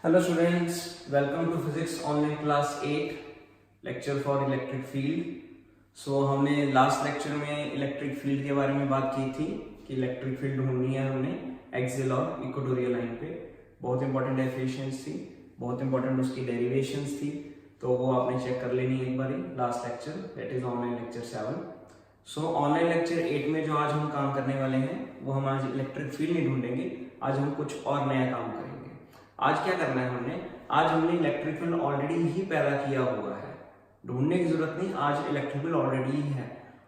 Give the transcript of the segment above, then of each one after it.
Hello students, welcome to physics online class 8 lecture for electric field. So हमने last lecture में electric field के बारे में बात की थी कि इलेक्ट्रिक फील्ड ढूंढनी है हमने एक्सियल और इक्वेटोरियल लाइन पे. बहुत इंपॉर्टेंट डेफिनेशंस थी, बहुत इंपॉर्टेंट उसकी डेरिवेशंस थी, तो वो आपने चेक कर लेनी है एक बार last lecture, that is online lecture 7. So online lecture 8 में जो आज हम काम करने वाले हैं वो हम आज इलेक्ट्रिक फील्ड नहीं ढूंढेंगे, आज हम कुछ और नया काम करेंगे. आज क्या करना है हमने, आज हमने इलेक्ट्रिक फील्ड ऑलरेडी ही पैदा किया हुआ है, ढूंढने की जरूरत नहीं, आज इलेक्ट्रिक फील्ड ऑलरेडी ही है.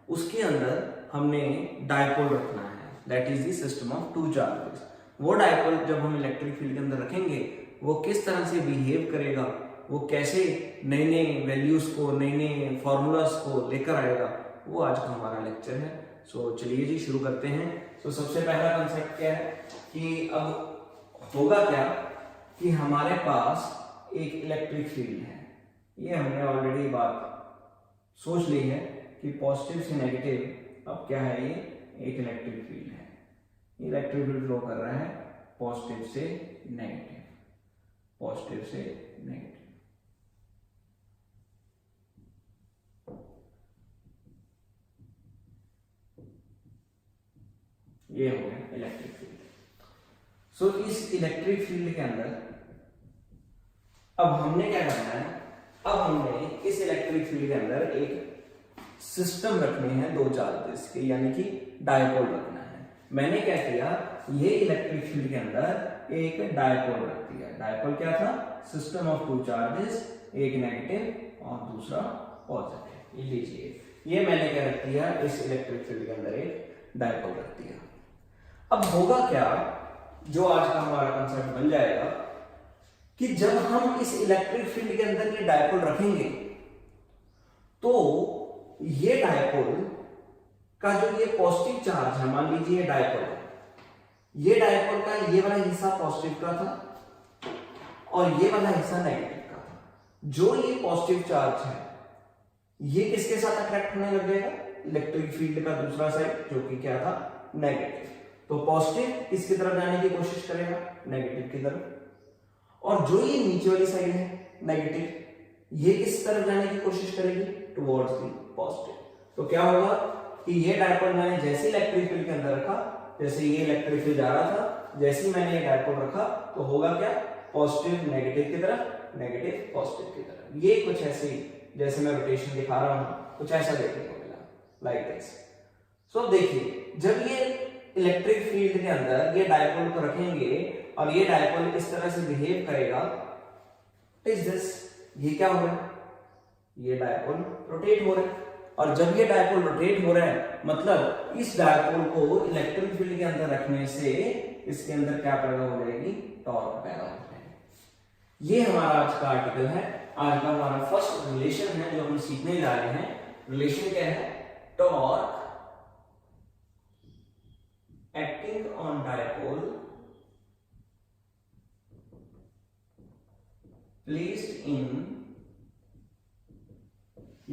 उसके अंदर हमने डायपोल रखना है, that is the system of two charges. वो डायपोल जब हम इलेक्ट्रिक फील्ड के अंदर रखेंगे वो किस तरह से बिहेव करेगा, वो कैसे नए नए वैल्यूज को, नए नए फॉर्मूलाज को लेकर आएगा, वो आज का हमारा लेक्चर है. सो चलिए जी शुरू करते हैं. सो सबसे पहला कंसेप्ट क्या है कि अब होगा क्या कि हमारे पास एक इलेक्ट्रिक फील्ड है. ये हमने ऑलरेडी बात सोच ली है कि पॉजिटिव से नेगेटिव, अब क्या है, ये एक इलेक्ट्रिक फील्ड है. इलेक्ट्रिक फील्ड फ्लो कर रहा है पॉजिटिव से नेगेटिव, पॉजिटिव से नेगेटिव. ये हो गया इलेक्ट्रिक फील्ड. सो इस इलेक्ट्रिक फील्ड के अंदर अब हमने क्या करना है, अब हमने इस इलेक्ट्रिक फील्ड के अंदर एक सिस्टम रखने हैं दो चार्जेस के, यानी कि डायपोल रखना है. मैंने क्या किया, ये इलेक्ट्रिक फील्ड के अंदर एक डायपोल रख दिया. डायपोल क्या था, सिस्टम ऑफ टू चार्जेस, एक नेगेटिव और दूसरा पॉजिटिव. ये लीजिए, ये मैंने क्या रख दिया, इस इलेक्ट्रिक फील्ड के अंदर एक डायपोल रख दिया. अब होगा क्या, जो आज का हमारा कंसेप्ट बन जाएगा कि जब हम इस इलेक्ट्रिक फील्ड के अंदर ये डायपोल रखेंगे तो ये डायपोल का जो ये पॉजिटिव चार्ज है, मान लीजिए ये डायपोल है, ये डायपोल का ये वाला हिस्सा पॉजिटिव का था और ये वाला हिस्सा नेगेटिव का था. जो ये पॉजिटिव चार्ज है ये किसके साथ अट्रैक्ट होने लग जाएगा, इलेक्ट्रिक फील्ड का दूसरा साइड जो कि क्या था, नेगेटिव. तो पॉजिटिव किसकी तरफ जाने की कोशिश करेगा, नेगेटिव की तरफ. और जो ये नीचे वाली साइड है नेगेटिव, ये किस तरफ जाने की कोशिश करेगी, टुवर्ड्स द पॉजिटिव. तो क्या होगा कि ये डायपोल मैंने जैसे इलेक्ट्रिक फील्ड के अंदर रखा, जैसे ये इलेक्ट्रिक फील्ड जा रहा था, जैसे ही मैंने ये डायपोल रखा तो होगा क्या, पॉजिटिव नेगेटिव की तरफ, नेगेटिव पॉजिटिव की तरफ. ये कुछ ऐसे, जैसे मैं रोटेशन दिखा रहा हूं, कुछ ऐसा देखने को मिला, लाइक दिस. सो देखिए, जब ये इलेक्ट्रिक फील्ड के अंदर ये डायपोल को रखेंगे और ये डायपोल इस तरह से बिहेव करेगा, इज दिस, ये क्या हो रहा है, ये डायपोल रोटेट हो रहा है. और जब ये डायपोल रोटेट हो रहा है मतलब इस डायपोल को इलेक्ट्रिक फील्ड के अंदर रखने से इसके अंदर क्या पैदा हो जाएगी, टॉर्क पैदा हो जाएगी. ये हमारा आज का आर्टिकल है, आज का हमारा फर्स्ट रिलेशन है जो हम सीखने जा रहे हैं. रिलेशन क्या है, torque acting on dipole placed in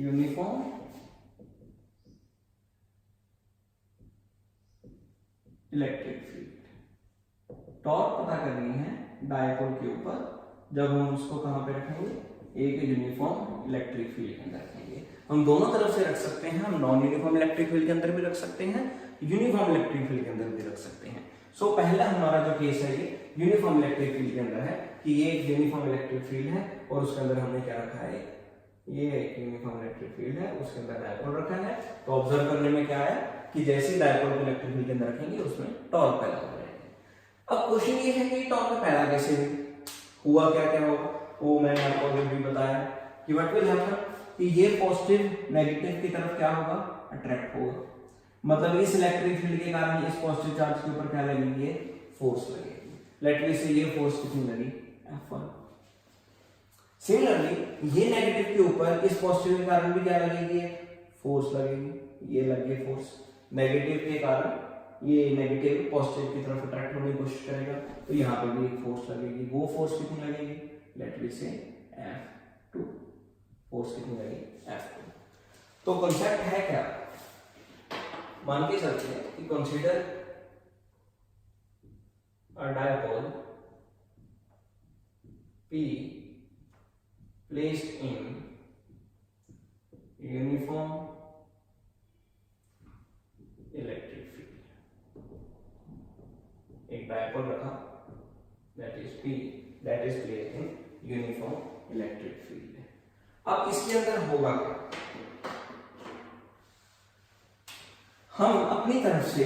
uniform electric field. Torque पता करनी है डायपोल के ऊपर, जब हम उसको कहां पे रखेंगे, एक यूनिफॉर्म इलेक्ट्रिक फील्ड के अंदर रखेंगे. हम दोनों तरफ से रख सकते हैं, हम नॉन यूनिफॉर्म इलेक्ट्रिक फील्ड के अंदर भी रख सकते हैं, यूनिफॉर्म इलेक्ट्रिक फील्ड के अंदर भी रख सकते हैं. सो पहला हमारा जो केस है ये यूनिफॉर्म इलेक्ट्रिक फील्ड के अंदर है कि ये एक यूनिफॉर्म इलेक्ट्रिक फील्ड है और उसके अंदर हमने क्या रखा है, ये एक यूनिफॉर्म इलेक्ट्रिक फील्ड है, उसके अंदर डायपोल रखा है. तो ऑब्जर्व करने में क्या है कि जैसे डायपोल को इलेक्ट्रिक फील्ड के अंदर रखेंगे उसमें टॉर्क पैदा हो जाएगा. अब क्वेश्चन ये है कि टॉर्क पैदा कैसे हुआ, क्या क्या होगा, वो मैंने आपको अभी बताया कि व्हाट विल हैपन कि ये पॉजिटिव नेगेटिव की तरफ क्या होगा, अट्रैक्ट होगा. मतलब इस इलेक्ट्रिक फील्ड के कारण इस पॉजिटिव चार्ज के ऊपर क्या लगेगी, फोर्स लगेगी. लेट मी से ये फोर्स कितनी लगी, F1. सिमिलरली ये नेगेटिव के ऊपर इस पॉजिटिव के कारण भी क्या लगेगी, फोर्स लगेगी. ये लग गई फोर्स, नेगेटिव के कारण ये नेगेटिव पॉजिटिव की तरफ अट्रैक्ट होने की कोशिश करेगा, तो यहाँ पे भी एक फोर्स लगेगी. वो फोर्स कितनी लगेगी, लेट मी से F2. फोर्स कितनी लगेगी, F2. तो कॉन्सेप्ट है क्या, मान के चलते हैं कि consider a dipole P placed in uniform electric field, एक डायपोल रखा, that is P that is placed in uniform electric field. अब इसके अंदर होगा क्या, हम अपनी तरफ से,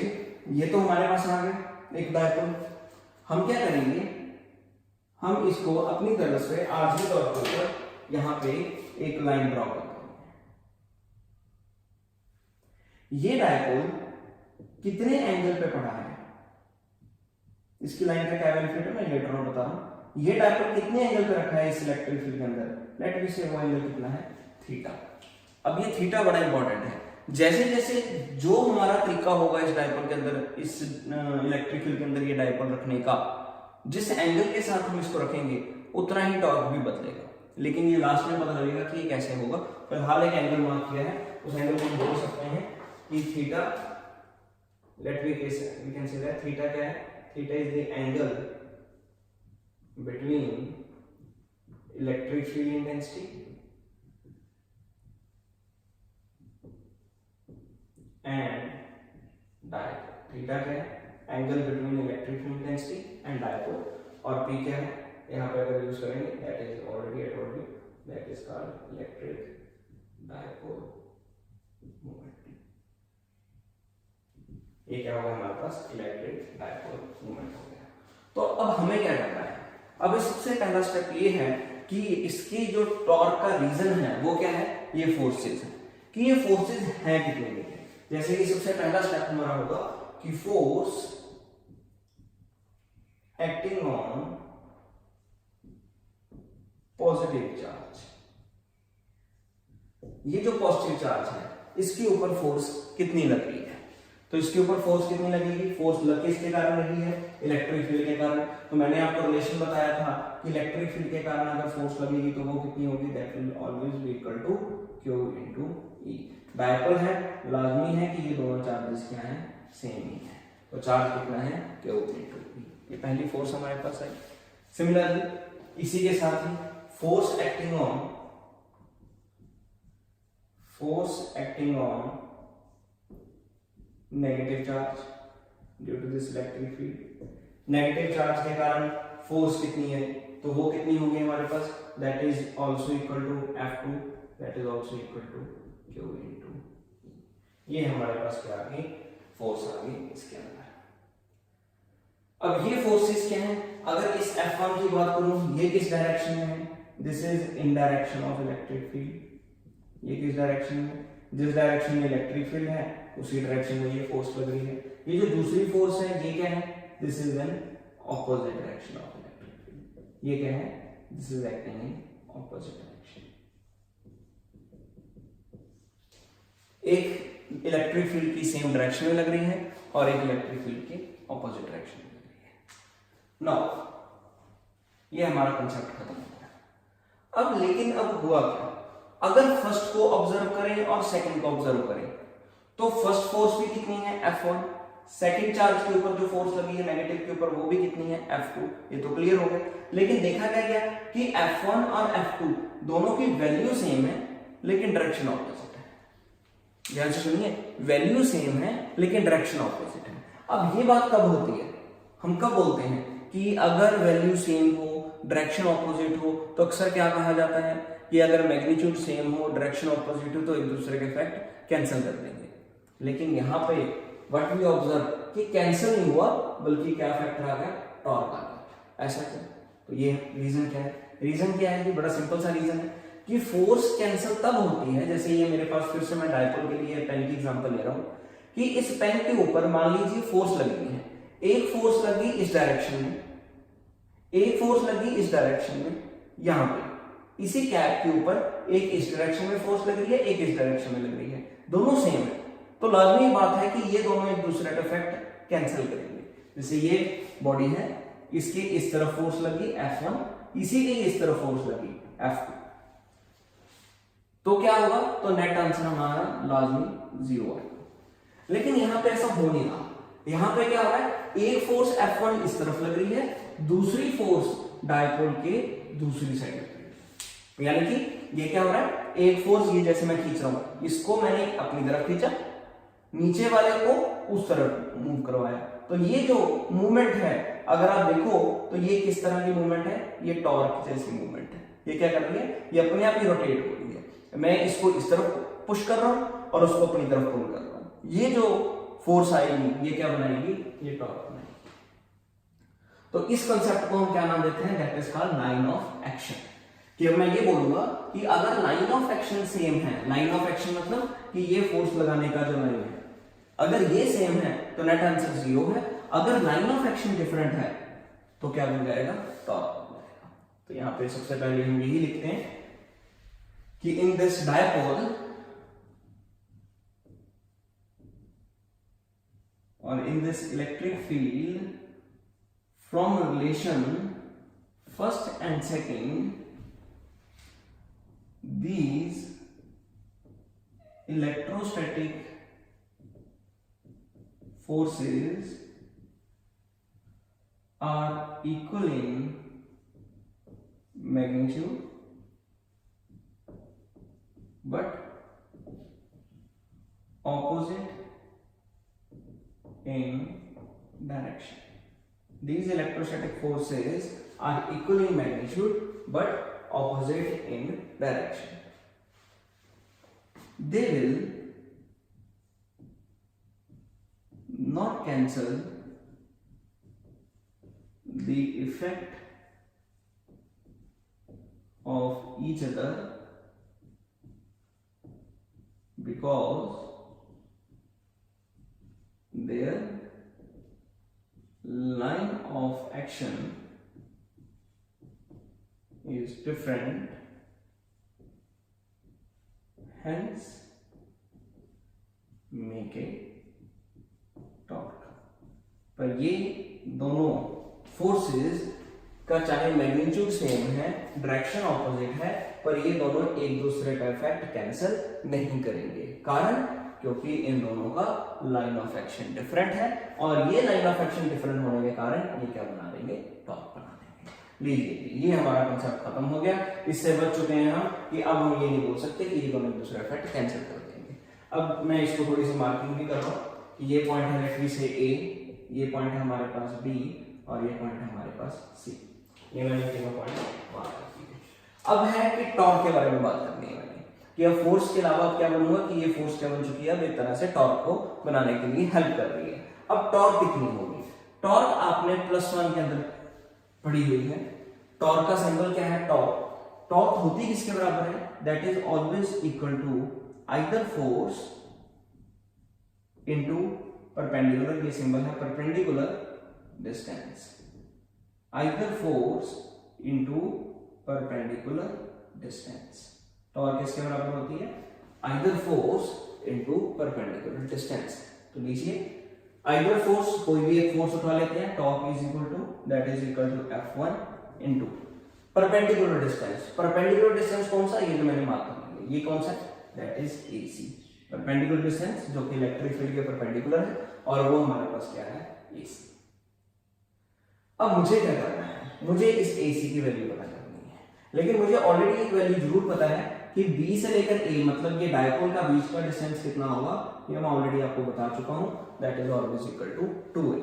ये तो हमारे पास आ गया एक डायपोल, हम क्या करेंगे, हम इसको अपनी तरफ से आर्जी तौर पर यहां पे एक लाइन ड्रॉ कर देंगे। ये डायपोल कितने एंगल पे पड़ा है, इसकी लाइन का क्या बेनिफिट है मैं लेटर ऑन बता रहा हूं। ये डायपोल कितने एंगल पे रखा है इस इलेक्ट्रिक फील्ड के अंदर, लेट मी से वो एंगल कितना है, थीटा। अब ये थीटा बड़ा इंपॉर्टेंट है, जैसे जैसे जो हमारा तरीका होगा इस डायपोल के अंदर, इस इलेक्ट्रिक फील्ड के अंदर ये डायपोल रखने का, जिस एंगल के साथ हम इसको रखेंगे उतना ही टॉर्क भी बदलेगा, लेकिन ये लास्ट में पता लगेगा कि ये कैसे होगा। फिलहाल एक एंगल मार्क किया है, उस एंगल को हम बोल सकते हैं कि theta, let we can say that theta क्या है, theta is the angle between electric field intensity and dipole. Theta क्या है, angle between electric field intensity and dipole, और P क्या है, यहाँ पे अगर यूज करेंगे that is already I told you that is called electric dipole moment. ये क्या होगा हमारे पास, इलेक्ट्रिक डायपोल मोमेंट हो गया। तो अब हमें क्या करना है, अब सबसे पहला स्टेप ये है कि इसकी जो टॉर्क का रीजन है वो क्या है, ये फोर्सेज है, कि ये फोर्सेज हैं कितने के। जैसे कि सबसे पहला स्टेप हमारा होगा कि force acting on positive charge, ये जो पॉजिटिव चार्ज है इसके ऊपर फोर्स कितनी लग रही है, तो इसके ऊपर फोर्स कितनी लगेगी, फोर्स लग किसके कारण रही है, इलेक्ट्रिक फील्ड के कारण। तो मैंने आपको रिलेशन बताया था कि इलेक्ट्रिक फील्ड के कारण अगर फोर्स लगेगी तो वो कितनी होगी, that will always be equal to Q into E। Dipole है, लाजमी है कि ये दोनों चार्जेस क्या हैं, सेम ही है, तो चार्ज कितना है, Q इनटू E। ये पहली फोर्स हमारे पास आई। सिमिलरली इसी के साथ ही force acting on negative charge due to this electric field, negative charge के कारण फोर्स कितनी है, तो वो कितनी होगी हमारे पास, that is also equal to F2, that is also equal to Q into E। ये हमारे पास क्या आ गई, फोर्स आ गई इसके अंदर। अब ये फोर्सेस क्या हैं, अगर इस F1 की बात करूं, ये किस डायरेक्शन में है, this is in direction of electric field. ये किस डायरेक्शन में, जिस डायरेक्शन में इलेक्ट्रिक फील्ड है उसी डायरेक्शन में ये फोर्स लग रही है। ये जो दूसरी फोर्स है ये क्या है, this is an opposite direction of electric field. ये क्या है, this is acting in opposite direction. एक इलेक्ट्रिक फील्ड की सेम डायरेक्शन में लग रही है और एक इलेक्ट्रिक फील्ड की ऑपोजिट डायरेक्शन में लग रही है। नाउ ये हमारा कंसेप्ट खत्म हो गया। अब लेकिन अब हुआ क्या, अगर फर्स्ट को ऑब्जर्व करें और सेकंड को ऑब्जर्व करें तो फर्स्ट फोर्स भी कितनी है, F1, सेकंड चार्ज के ऊपर जो फोर्स लगी है नेगेटिव के ऊपर वो भी कितनी है, F2। ये तो क्लियर हो गया। लेकिन देखा क्या गया कि F1 और F2 दोनों की वैल्यू सेम है लेकिन डायरेक्शन ऑपोजिट है। ध्यान से सुनिए, वैल्यू सेम है लेकिन डायरेक्शन ऑपोजिट है। अब ये बात कब होती है, हम कब बोलते हैं कि अगर वैल्यू सेम हो डायरेक्शन ऑपोजिट हो, तो अक्सर क्या कहा जाता है कि अगर मैग्नीट्यूड सेम हो डायरेक्शन ऑपोजिट हो तो एक दूसरे के इफेक्ट कैंसिल कर देंगे। लेकिन यहाँ पे व्हाट वी ऑब्जर्व कि कैंसिल नहीं हुआ बल्कि क्या फैक्टर आ गया, टॉर्क आ गया। ऐसा क्यों, तो ये रीजन क्या है, रीजन क्या है कि बड़ा सिंपल सा रीजन है कि फोर्स कैंसिल तब होती है, जैसे ये मेरे पास फिर से मैं डायपोल के लिए पेन की एग्जांपल ले रहा हूँ कि इस पेन के ऊपर मान लीजिए फोर्स लगी है, एक फोर्स लगी इस डायरेक्शन में, एक फोर्स लगी इस डायरेक्शन में, यहाँ पे इसी कैप के ऊपर एक इस डायरेक्शन में फोर्स लग रही है एक इस डायरेक्शन में लग रही है, दोनों सेम है, तो लाजमी बात है कि ये दोनों एक दूसरे का इफेक्ट कैंसिल करेंगे। जैसे ये बॉडी है, इसके इस तरफ फोर्स लगी F1, इसी के इस तरफ फोर्स लगी F2, तो क्या होगा, तो नेट आंसर हमारा लाजमी 0 आएगा। लेकिन यहां पे ऐसा हो नहीं रहा, यहां पे क्या हो रहा है, एक फोर्स F1 इस तरफ लग रही है, दूसरी फोर्स डायपोल के दूसरी साइड पे। यानी कि ये क्या हो रहा है, एक फोर्स ये जैसे मैं खींच रहा हूं, इसको मैंने अपनी तरफ खींचा, नीचे वाले को उस तरफ मूव करवाया, तो ये जो मूवमेंट है अगर आप देखो तो ये किस तरह की मूवमेंट है, ये टॉर्क जैसी मूवमेंट है। ये क्या कर रही है, ये अपने आप ही रोटेट हो रही है। मैं इसको इस तरफ पुश कर रहा हूं और उसको अपनी तरफ पुल कर रहा हूं। ये जो फोर्स आएगी ये क्या बनाएगी, ये टॉर्क बनाएगी। तो इस कंसेप्ट को हम क्या नाम देते हैं, that is called line of action. कि अब मैं ये बोलूंगा कि अगर लाइन ऑफ एक्शन सेम है, लाइन ऑफ एक्शन मतलब कि ये फोर्स लगाने का जो लाइन है अगर ये सेम है तो नेट आंसर 0 है। अगर लाइन ऑफ एक्शन डिफरेंट है तो क्या बन जाएगा, टॉर्क बन जाएगा। तो यहां पे सबसे पहले हम यही लिखते हैं कि इन दिस डायपोल और in this electric field from relation first and second, these electrostatic forces are equal in magnitude but opposite in direction. These electrostatic forces are equal in magnitude but opposite in direction. They will not cancel the effect of each other because their line of action is different, hence make a torque। पर ये दोनों forces का चाहे magnitude same है, direction opposite है, पर ये दोनों एक दूसरे का इफेक्ट कैंसिल नहीं करेंगे। कारण क्योंकि इन दोनों का लाइन ऑफ एक्शन डिफरेंट है और ये लाइन ऑफ एक्शन डिफरेंट होने के कारण ये क्या बना देंगे, टॉर्क बना देंगे। लीजिए ये हमारा कंसेप्ट खत्म हो गया, इससे बच चुके हैं हम कि अब हम ये नहीं बोल सकते कि ये दोनों दूसरा इफेक्ट कैंसिल कर देंगे। अब मैं इसको थोड़ी सी मार्किंग भी कर रहा हूँ कि ये पॉइंट है लेट मी से ए, ये पॉइंट है हमारे पास बी और ये पॉइंट है हमारे पास सी। ये मैंने तीनों पॉइंट मार्क कर दिए। अब है कि टॉर्क के बारे में बात करनी है मैंने कि अब फोर्स के अलावा अब क्या बनूंगा कि ये फोर्स क्या बन चुकी है, अब एक तरह से टॉर्क को बनाने के लिए हेल्प कर रही है। अब टॉर्क कितनी होगी, टॉर्क आपने +1 के अंदर पढ़ी हुई है। टॉर्क का सिंबल क्या है, टॉर्क। टॉर्क होती किसके बराबर है, that is always equal to either force into perpendicular, ये सिंबल है perpendicular distance, either force into perpendicular distance. Torque किसके बराबर होती है, either force into perpendicular distance. तो लीजिए आइदर फोर्स, कोई भी एक फोर्स उठा लेते हैं, torque is equal to that is equal to F1 into perpendicular distance. Perpendicular distance कौन सा, ये जो मैंने मार्क कर लिया, ये कौन सा, that is AC। Perpendicular distance जो कि इलेक्ट्रिक फील्ड के परपेंडिकुलर है और वो हमारे पास क्या है, AC। अब मुझे क्या करना है, मुझे इस AC की वैल्यू पता करनी है, लेकिन मुझे ऑलरेडी एक वैल्यू जरूर पता है कि B से लेकर A मतलब ये डायपोल का बीच का डिस्टेंस कितना होगा, ये मैं ऑलरेडी आपको बता चुका हूं, that is always equal to 2A।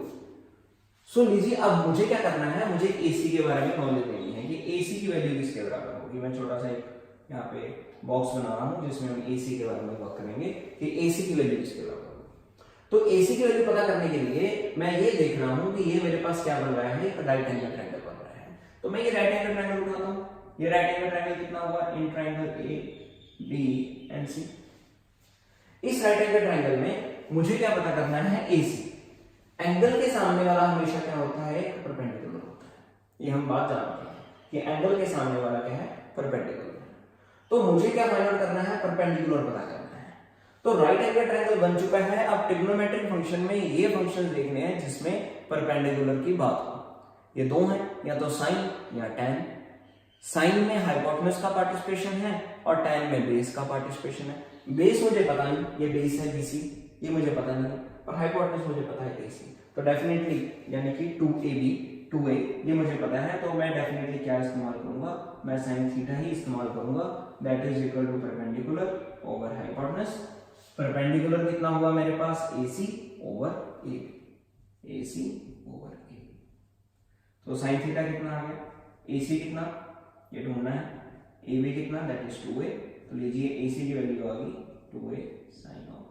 So लीजिए अब मुझे क्या करना है, मुझे AC के बारे में नॉलेज लेनी है कि AC की वैल्यू किसके बराबर होगी। मैं छोटा सा एक यहाँ पे बॉक्स बना रहा हूं जिसमें हम AC के बारे में बात करेंगे कि AC की वैल्यू किसके बराबर होगी। तो AC की वैल्यू पता करने के लिए मैं ये देख रहा हूं कि ये मेरे पास क्या बन रहा है, एक राइट एंगल ट्रायंगल बन रहा है। तो मैं ये राइट एंगल ट्रायंगल उठाता हूं, ये राइट एंगल ट्रायंगल कितना होगा, इन ट्रायंगल ABNC। इस राइट एंगल ट्रायंगल में मुझे क्या पता करना है, AC। एंगल के सामने वाला हमेशा क्या होता है, एक परपेंडिकुलर होता है। ये हम बात जानते हैं कि एंगल के सामने वाला क्या है, परपेंडिकुलर। तो मुझे क्या फाइंड आउट करना है, परपेंडिकुलर पता करना है। तो राइट एंगल ट्रायंगल बन चुका है। अब ट्रिग्नोमेट्रिक फंक्शन में ये फंक्शन देखने हैं जिसमें परपेंडिकुलर की बात हो। ये दो हैं, या तो साइन या टैन। साइन में हाइपोटेनस का पार्टिसिपेशन है और टैन में बेस का पार्टिसिपेशन है। बेस मुझे पता नहीं, ये बेस है BC, ये मुझे पता नहीं, और हाइपोटेनस मुझे पता है AC। तो डेफिनेटली यानी कि 2AB 2a, ये मुझे पता है, तो मैं डेफिनेटली क्या इस्तेमाल करूंगा, मैं साइन थीटा ही इस्तेमाल करूंगा, that is equal to perpendicular over hypotenuse. Perpendicular कितना हुआ मेरे पास, AC over A, AC over A। तो साइन थीटा कितना आ गया, AC कितना ये ढूंढना है, AB कितना दैट इज 2a, तो लीजिए AC की वैल्यू आ गई 2a sine of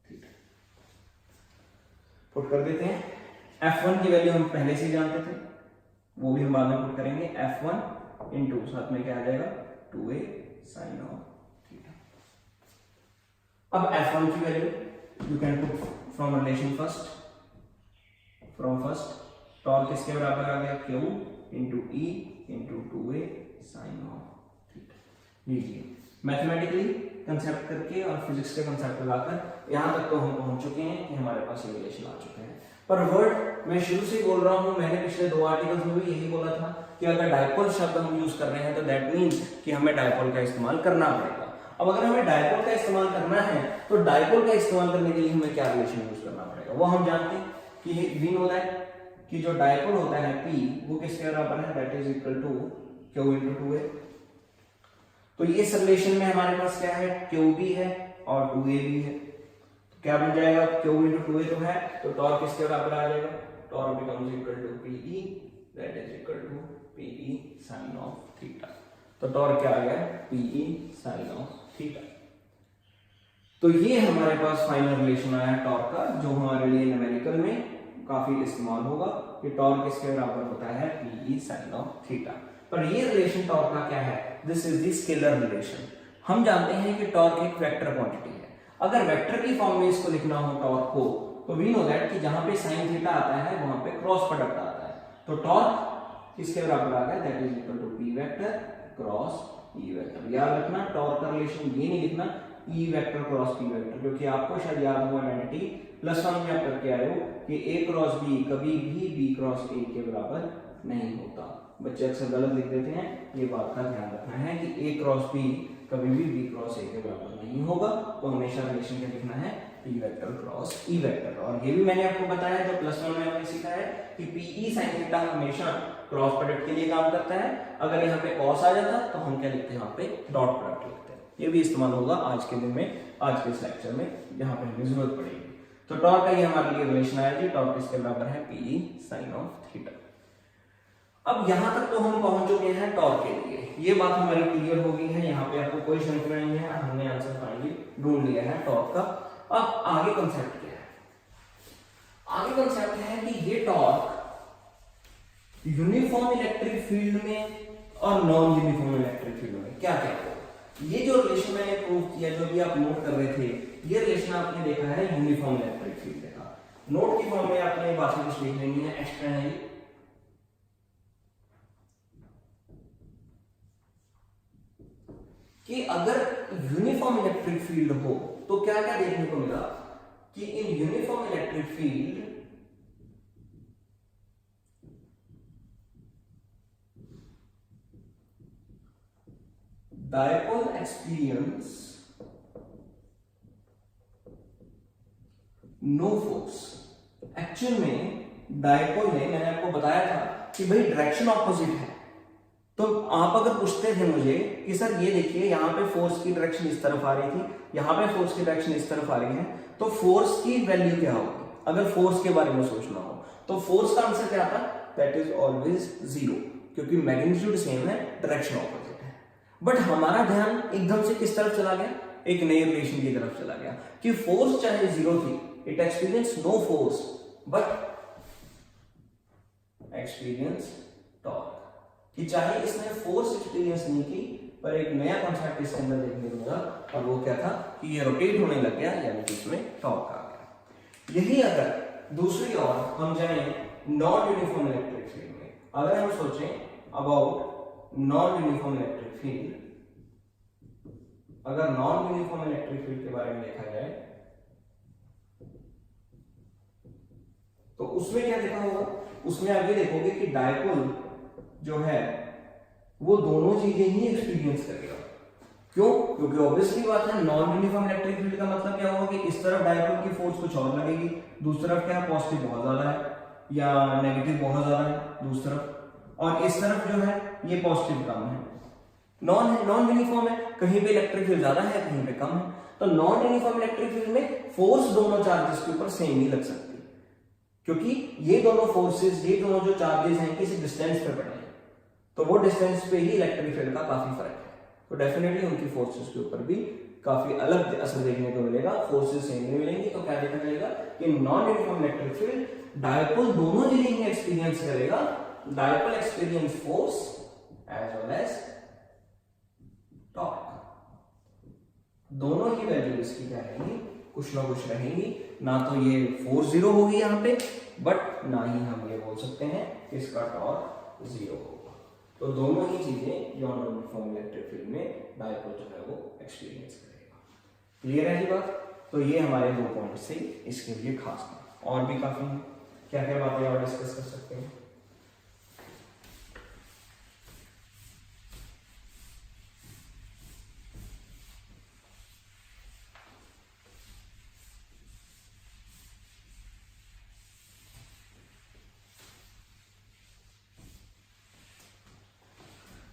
theta. Put कर देते हैं। F1 की वैल्यू हम पहले से जानते थे, वो भी हम बाद में पुट करेंगे। F1 इंटू साथ में क्या आ जाएगा 2a साइन ऑफ थीटा। अब F1 की value you can put from relation first, from first torque किसके बराबर आ गया, Q into E into 2a sine of theta. लीजिए मैथमेटिकली कंसेप्ट करके और फिजिक्स के कंसेप्ट लगाकर यहां तक तो हम पहुंच चुके हैं कि हमारे पास ये रिलेशन आ चुके हैं। पर वर्ड मैं शुरू से बोल रहा हूं, मैंने पिछले 2 आर्टिकल्स में भी यही बोला था कि अगर डायपोल शब्द हम यूज कर रहे हैं तो दैट मीन्स कि हमें डायपोल का इस्तेमाल करना पड़ेगा। अब अगर हमें डायपोल का इस्तेमाल करना है तो डायपोल का इस्तेमाल करने के लिए हमें क्या रिलेशन यूज करना पड़ेगा, वो हम जानते हैं कि वी नो दैट कि जो डायपोल होता है P वो किसके बराबर है, that is equal to Q into 2a। तो इस रिलेशन में हमारे पास क्या है, Q भी है और 2a भी है, तो क्या बन जाएगा, Q इंटू 2a तो है, तो टॉर्क किसके बराबर आ जाएगा, torque becomes equal to PE that is equal to PE sine of theta. तो टॉर्क क्या आ गया, PE साइन ऑफ थीटा। तो ये हमारे पास फाइनल रिलेशन आया टॉर्क का, जो हमारे लिए न्यूमेरिकल में काफी इस्तेमाल होगा कि टॉर्क किसके बराबर होता है, PE साइन ऑफ थीटा। पर ये रिलेशन टॉर्क का क्या है, this is the scalar relation. हम जानते हैं कि टॉर्क एक वेक्टर क्वांटिटी है। अगर वेक्टर की फॉर्म में इसको लिखना हो टॉर्क को, तो वी नो दैट कि जहां पे साइन थीटा आता है वहां पे क्रॉस प्रोडक्ट आता है। तो टॉर्क किसके बराबर आ गया, that is equal to P vector cross E vector. याद रखना टॉर्क का रिलेशन ये नहीं लिखना E vector cross P vector, क्योंकि आपको शायद याद हो आइडेंटिटी +1 में आप करके आए हो कि A क्रॉस B कभी भी B क्रॉस A के बराबर नहीं होता। बच्चे अक्सर गलत लिख देते हैं, ये बात का ध्यान रखना है कि A क्रॉस B कभी भी B क्रॉस A के बराबर नहीं होगा। तो हमेशा रिलेशन क्या लिखना है, P vector cross E vector. और ये भी मैंने आपको बताया जो +1 में हमने सीखा है कि PE साइन थीटा हमेशा क्रॉस प्रोडक्ट के लिए काम करता है। अगर यहाँ पे कॉस आ जाता तो हम क्या लिखते हैं, वहां पे डॉट प्रोडक्ट लिखते हैं। ये भी इस्तेमाल होगा आज के दिन में, आज के इस लेक्चर में जहां पे हमें जरूरत पड़ेगी। तो टॉर्क का ये हमारे लिए रिलेशन आया जी, टॉर्क किसके बराबर है, PE साइन ऑफ थीटा। अब यहां तक तो हम पहुंच चुके हैं टॉर्क के लिए, ये बात हमारी क्लियर हो गई है, यहाँ पे आपको कोई शंका नहीं है, हमने आंसर फाइनली ढूंढ लिया है टॉर्क का। अब आगे कंसेप्ट क्या है, आगे कंसेप्ट है कि ये टॉर्क यूनिफॉर्म इलेक्ट्रिक फील्ड में और नॉन यूनिफॉर्म इलेक्ट्रिक फील्ड में क्या क्या है। ये जो रिलेशन मैंने प्रूव किया, जो भी आप नोट कर रहे थे, ये रिलेशन आपने देखा है यूनिफॉर्म इलेक्ट्रिक फील्ड का। नोट की फॉर्म में आपने बातें कुछ लिख लेनी है, एक्स्ट्रा है ये। कि अगर यूनिफॉर्म इलेक्ट्रिक फील्ड हो तो क्या क्या देखने को मिला कि in uniform electric field dipole experience no force. Actual में डायपोल ने, मैंने आपको बताया था कि भाई डायरेक्शन ऑपोजिट है, तो आप अगर पूछते थे मुझे कि सर ये देखिए यहाँ पे फोर्स की डायरेक्शन इस तरफ आ रही थी, यहाँ पे फोर्स की डायरेक्शन इस तरफ आ रही है, तो फोर्स की वैल्यू क्या होगी अगर फोर्स के बारे में सोचना हो, तो फोर्स का आंसर क्या था, दैट इज ऑलवेज 0, क्योंकि मैग्नीट्यूड सेम है, डायरेक्शन ऑपोजिट है। बट हमारा ध्यान एकदम से किस तरफ चला गया, एक नई रिलेशन की तरफ चला गया कि फोर्स चाहे 0 थी, it experience no force but experience torque, कि चाहे इसने फोर्स एक्सपीरियंस नहीं की पर एक नया कॉन्सेप्ट इसके अंदर देखने को मिला, और वो क्या था कि ये रोटेट होने लग गया, यानी कि इसमें टॉर्क आ गया। यही अगर दूसरी ओर हम जाएं नॉन यूनिफॉर्म इलेक्ट्रिक फील्ड में, अगर हम सोचें about non uniform electric field, अगर नॉन यूनिफॉर्म इलेक्ट्रिक फील्ड के बारे में देखा जाए तो उसमें क्या देखा होगा, उसमें आप ये देखोगे कि डायपोल जो है वो दोनों चीजें ही एक्सपीरियंस करेगा। क्यों, क्योंकि ऑब्वियसली बात है नॉन यूनिफॉर्म इलेक्ट्रिक फील्ड का मतलब क्या होगा कि इस तरफ डायपोल की फोर्स कुछ और लगेगी, दूसरी तरफ क्या है पॉजिटिव बहुत ज्यादा है, या नेगेटिव बहुत ज्यादा है दूसरी तरफ, और इस तरफ जो है ये पॉजिटिव कम है। नॉन यूनिफॉर्म है, कहीं पे इलेक्ट्रिक फील्ड ज्यादा है कहीं पे कम है। तो नॉन यूनिफॉर्म इलेक्ट्रिक फील्ड में फोर्स दोनों चार्जेस के ऊपर सेम ही लग सकती है, क्योंकि ये दोनों फोर्सेस, ये दोनों जो चार्जेस हैं किसी डिस्टेंस पे पड़े हैं, तो वो डिस्टेंस पे ही इलेक्ट्रिक फील्ड का काफी फर्क है। तो डेफिनेटली उनकी फोर्सेस के ऊपर भी काफी अलग असर देखने को मिलेगा, फोर्सेस सेम नहीं मिलेंगी। तो क्या देखने मिलेगा कि non uniform electric field dipole दोनों जगह ही एक्सपीरियंस करेगा, dipole experience force as well as torque, दोनों ही वैल्यू इसकी क्या रहेंगी, कुछ ना कुछ रहेंगी। ना तो ये फोर्स जीरो होगी यहाँ पे, बट ना ही हम ये बोल सकते हैं कि इसका टॉर्क जीरो होगा। तो दोनों ही चीजें जो नॉन यूनिफॉर्म इलेक्ट्रिक फील्ड में डायपोल जो है वो एक्सपीरियंस करेगा। क्लियर है ये बात? तो ये हमारे 2 पॉइंट्स थे इसके लिए खास बात। और भी काफी हैं, क्या क्या बातें और डिस्कस कर सकते हैं।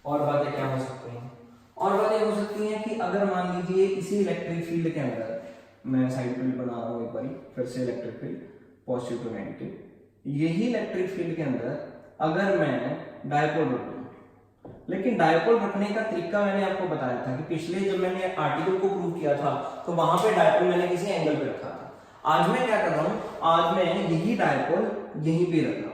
और बातें क्या हो सकती हैं? और बातें हो सकती हैं कि अगर मान लीजिए इसी इलेक्ट्रिक फील्ड के अंदर, मैं साइड फील्ड बना रहा हूं एक बारी फिर से, electric field positive to negative, यही इलेक्ट्रिक फील्ड के अंदर अगर मैं डायपोल रख दूं, लेकिन डायपोल रखने का तरीका मैंने आपको बताया था कि पिछले जब मैंने आर्टिकल को प्रूव किया था तो वहां पे डायपोल मैंने किसी एंगल पे रखा था। आज मैं क्या कर रहा हूं, आज मैं यही डायपोल यहीं पे रख रहा हूं।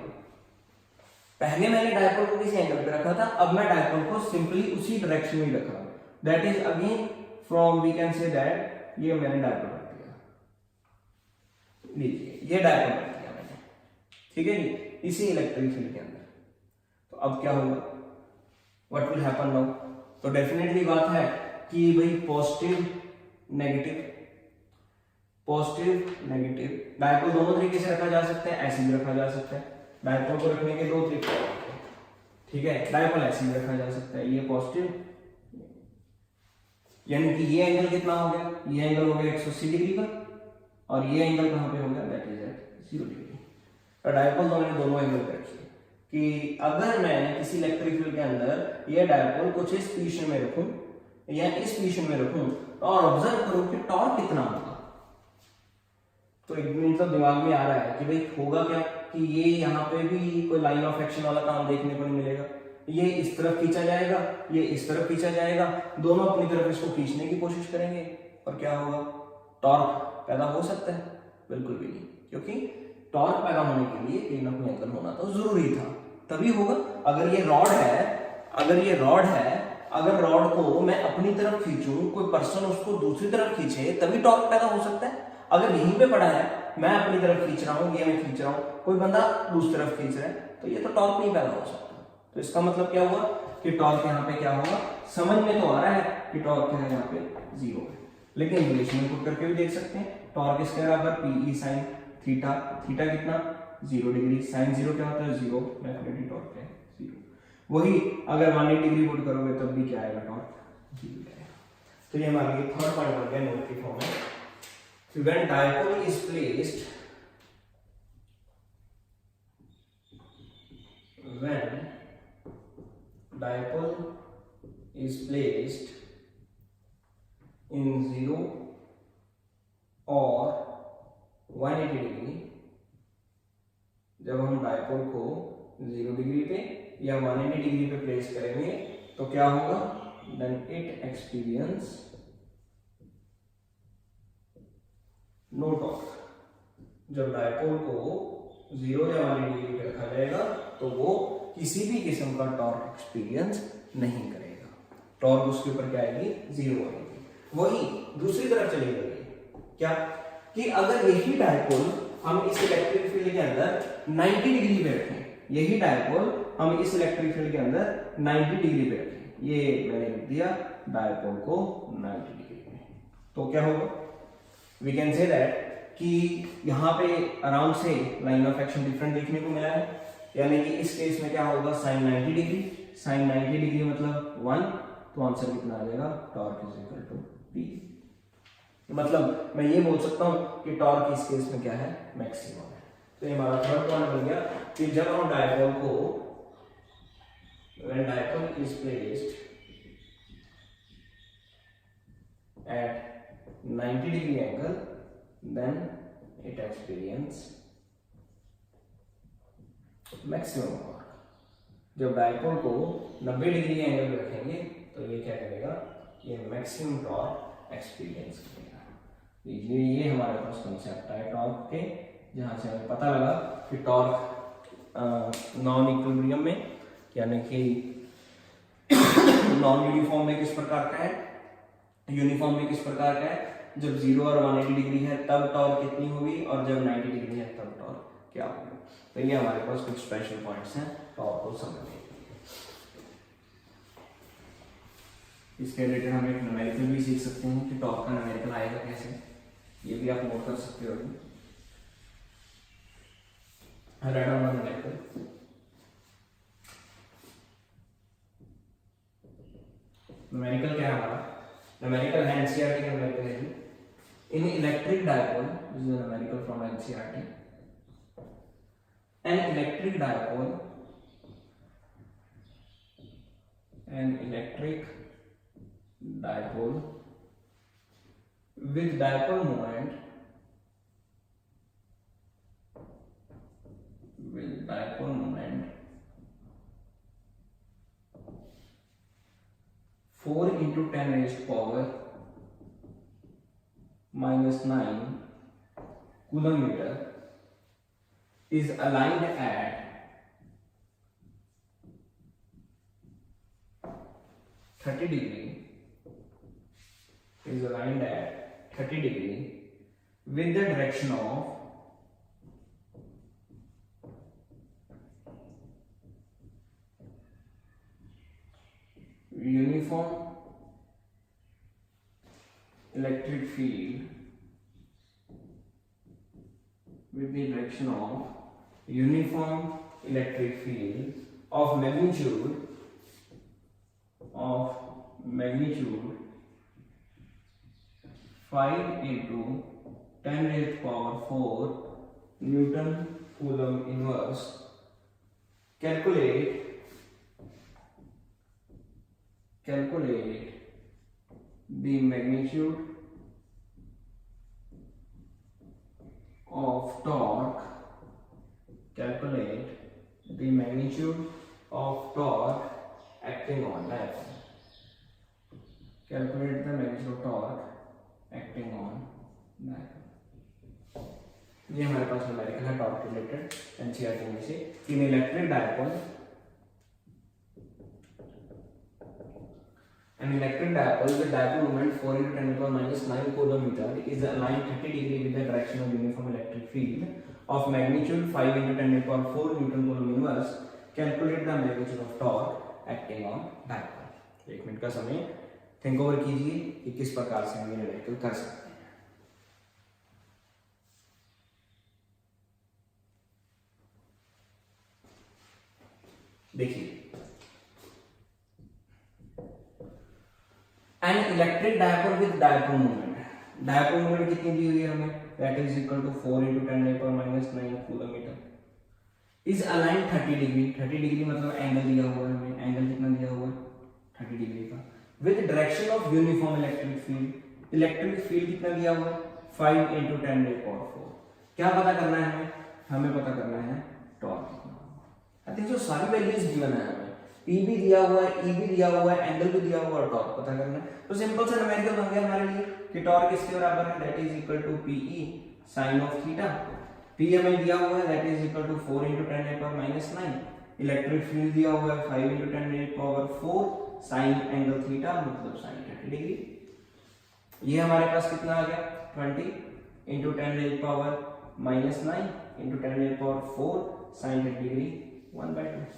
पहले मैंने डायपोल को किसी एंगल पे रखा था, अब मैं डायपोल को सिंपली उसी डायरेक्शन में रख रहा हूं। That is again from we can say that ये मैंने डायपोल रख दिया, लीजिए ये डायपोल रख दिया मैंने, ठीक है जी, इसी इलेक्ट्रिक फील्ड के अंदर। तो अब क्या होगा, व्हाट विल हैपन नाउ? तो डेफिनेटली बात है कि भाई positive negative, positive negative dipole दोनों तरीके से रखा जा सकता है, ऐसे भी रखा जा सकता है। डायपोल को रखने के 2 तरीके हैं, ठीक है। डायपोल ऐसे भी रखा जा सकता है, ये पॉजिटिव, यानी कि ये एंगल कितना हो गया, ये एंगल हो गया 180 डिग्री का, और ये एंगल कहां पे हो गया, दैट इज एट 0 डिग्री। और डायपोल तो मैंने दोनों एंगल पे रखी है कि अगर मैं किसी इलेक्ट्रिक फील्ड के अंदर ये डायपोल कुछ इस पोजीशन में रखूं या इस पोजीशन में रखूं और ऑब्जर्व करूं कि टॉर्क कितना होगा, तो एक मिनट तो दिमाग में आ रहा है कि भाई होगा क्या कि ये यहाँ पे भी कोई लाइन ऑफ एक्शन वाला काम देखने को नहीं मिलेगा। ये इस तरफ खींचा जाएगा, ये इस तरफ खींचा जाएगा, दोनों अपनी तरफ इसको खींचने की कोशिश करेंगे, और क्या होगा, टॉर्क पैदा हो सकता है? बिल्कुल भी नहीं, क्योंकि टॉर्क पैदा होने के लिए कोई ना कोई एंगल होना तो जरूरी था, तभी होगा। अगर ये रॉड है, अगर रॉड को मैं अपनी तरफ खींचूं, कोई पर्सन उसको दूसरी तरफ खींचे, तभी टॉर्क पैदा हो सकता है। अगर यहीं पे पड़ा है, मैं अपनी तरफ खींच रहा हूं, ये मैं खींच रहा हूं, कोई बंदा दूसरी तरफ खींच रहा है, तो ये तो टॉर्क नहीं पैदा हो सकता। तो इसका मतलब क्या हुआ कि टॉर्क यहाँ पे क्या होगा, समझ में तो आ रहा है कि टॉर्क है यहाँ पे 0 है, लेकिन रिलेशन पुट करके भी देख सकते हैं। टॉर्क इसके बराबर P E sine theta, theta कितना 0 डिग्री, साइन 0 क्या होता है 0, डेफिनेटली टॉर्क है 0। वही अगर 180 डिग्री पुट करोगे तब भी क्या आएगा, टॉर्क 0 आएगा। तो ये हमारे लिए थर्ड पॉइंट हो गया नोट की फॉर्म में। When dipole is placed, in 0 और 180 डिग्री, जब हम डायपोल को 0 डिग्री पे या 180 डिग्री पे प्लेस करेंगे तो क्या होगा, then it experience no torque. जब डायपोल को 0 या 180 डिग्री पे रखा जाएगा तो वो किसी भी किस्म का टॉर्क एक्सपीरियंस नहीं करेगा, टॉर्क उसके ऊपर क्या आएगी, 0 आएगी। वही दूसरी तरफ चली गई क्या कि अगर यही डायपोल हम इस इलेक्ट्रिक फील्ड के अंदर 90 डिग्री पे रखें, यही डायपोल हम इस इलेक्ट्रिक फील्ड के अंदर 90 डिग्री पे रखें, ये मैंने लिख दिया डायपोल को 90 डिग्री पे, तो क्या होगा, वी कैन से दैट कि यहाँ पे आराम से लाइन ऑफ एक्शन डिफरेंट देखने को मिला है, यानी कि इस केस में क्या होगा, साइन 90 डिग्री, साइन 90 डिग्री मतलब 1, तो आंसर कितना आ जाएगा, torque is equal to P। मतलब मैं ये बोल सकता हूँ कि टॉर्क इस केस में क्या है, मैक्सिमम है। तो ये हमारा थर्ड पॉइंट बन गया कि जब हम डायपोल को when dipole is placed at 90 degree angle then it experience maximum torque. जब डायपोल को 90 डिग्री एंगल पे रखेंगे तो ये क्या करेगा, ये मैक्सिमम टॉर्क एक्सपीरियंस करेगा। ये हमारे पास कंसेप्ट है टॉर्क के, जहां से हमें पता लगा कि टॉर्क नॉन इक्विलिब्रियम में यानी कि नॉन यूनिफॉर्म में किस प्रकार का है, यूनिफॉर्म में किस प्रकार का है। जब 0 और 180 डिग्री है तब टॉर्क कितनी होगी, और जब 90 डिग्री है तब टॉर्क क्या होगी। तो ये हमारे पास कुछ स्पेशल पॉइंट्स हैं टॉर्क को समझने के लिए। इसके रिलेटेड हम एक न्यूमेरिकल भी सीख सकते हैं कि टॉर्क का न्यूमेरिकल आएगा कैसे, ये भी आप नोट कर सकते हो। न्यूमेरिकल न्यूमेरिकल क्या है हमारा, न्यूमेरिकल है एनसीईआरटी का न्यूमेरिकल है। इन electric dipole, this is numerical from NCERT, an electric dipole with dipole moment 4 into 10 raised power minus 9 coulomb meter is aligned at 30 degree with the direction of uniform electric field of magnitude 5 into 10 raised power 4 Newton Coulomb inverse. Calculate the magnitude of torque. Acting on dipole. Calculate the magnitude of torque acting on dipole. ये हमारे पास numerical है torque related NCERT में से। इन electric dipole, an electric dipole with dipole moment 4 into 10 to the power minus 9 coulomb meter is aligned 30 degree with the direction of uniform electric field of magnitude 5 into 10 to the power 4 Newton Coulomb inverse. Calculate the magnitude of torque acting on dipole. 1 minute का समय think over कीजिए कि किस प्रकार से हम ये numerical कर सकते हैं। देखिए, an electric dipole with dipole moment, dipole moment कितनी दी हुई है हमें, that is equal to 4 into 10 to the power minus 9 coulomb metre, is align 30 degree. 30 degree मतलब एंगल दिया हुआ है हमें, एंगल कितना दिया हुआ है 30 डिग्री का, with direction of uniform electric field. Electric field कितना दिया हुआ है 5 into 10 to the power 4। क्या पता करना है हमें पता करना है टॉर्क। आई थिंक जो सारी वैल्यूज गिवन है हमें, पी भी दिया हुआ है, ई भी दिया हुआ है, एंगल भी दिया हुआ है, टॉर्क पता करना है। तो सिंपल सा न्यूमेरिकल बन गया हमारे लिए कि टॉर्क किसके बराबर है, that is equal to PE sine of theta. P हमें दिया हुआ है that is equal to 4 into 10 to the power minus 9। Electric field दिया हुआ है 5 into 10 to the power 4 sign angle theta मतलब साइन 30 डिग्री। ये हमारे पास कितना आ गया 20 into 10 to the power minus 9 into 10 to the power 4 sine 30 degree 1/2।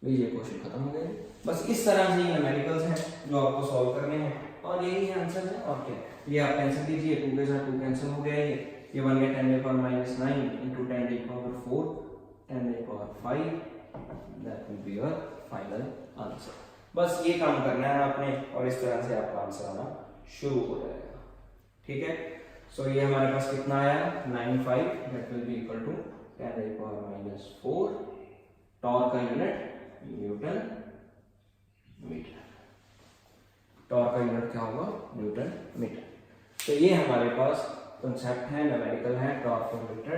ये क्वेश्चन खत्म हो गया। बस इस तरह से ये न्यूमेरिकल्स हैं जो आपको सॉल्व करने हैं और यही आंसर है। और क्या, ये आप कैंसिल कीजिए, 2 के साथ 2 कैंसिल हो गया, ये बन गया 10 to the power minus 9 into 10 to the power 4 10 to the power 5, that will be your final answer. बस ये काम करना है आपने और इस तरह से आपका आंसर आना शुरू हो जाएगा। ठीक है, सो ये हमारे पास कितना आया 95, that will be equal to 10⁻⁴। Torque का यूनिट न्यूटन मीटर, टॉर्क का यूनिट क्या होगा न्यूटन मीटर। तो ये हमारे पास कॉन्सेप्ट है, न्यूमेरिकल है, टॉर्क पर मीटर।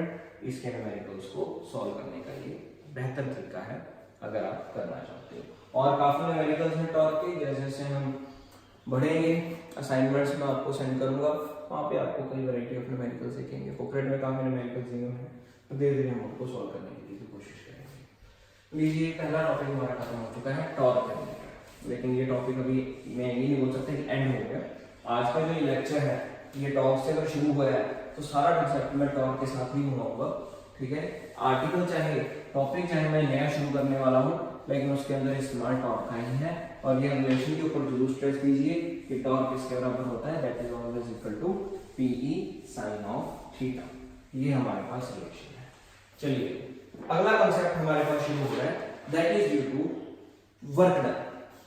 इसके न्यूमेरिकल्स को सॉल्व करने का ये बेहतर तरीका है अगर आप करना चाहते हो। और काफी न्यूमेरिकल्स हैं टॉर्क के, जैसे जैसे हम बढ़ेंगे असाइनमेंट्स में आपको सेंड करूंगा, वहाँ पे आपको कई वैरायटी ऑफ न्यूमेरिकल्स दिखेंगे। पोकरेट में काफी न्यूमेरिकल्स दिए हुए हैं, तो धीरे धीरे हम उनको सॉल्व करने की कोशिश करेंगे। लीजिए पहला टॉपिक हमारा खत्म हो चुका है टॉर्क का मीटर, लेकिन ये टॉपिक अभी मैं ये नहीं बोल सकता कि एंड हो गया। आज का जो लेक्चर है ये टॉर्क से अगर शुरू हुआ है तो सारा कंसेप्ट मैं टॉर्क के साथ ही घुमाऊंगा, ठीक है। आर्टिकल चाहे टॉपिक चाहे मैं नया शुरू करने वाला हूँ, लेकिन उसके अंदर इस्तेमाल टॉर्क का ही है। और ये रिलेशन के ऊपर जरूर स्ट्रेस कीजिए कि टॉर्क किसके बराबर होता है, that is always equal to PE sin of theta. ये हमारे पास रिलेशन है। चलिए अगला कंसेप्ट हमारे पास शुरू हो रहा है, that is due to work done.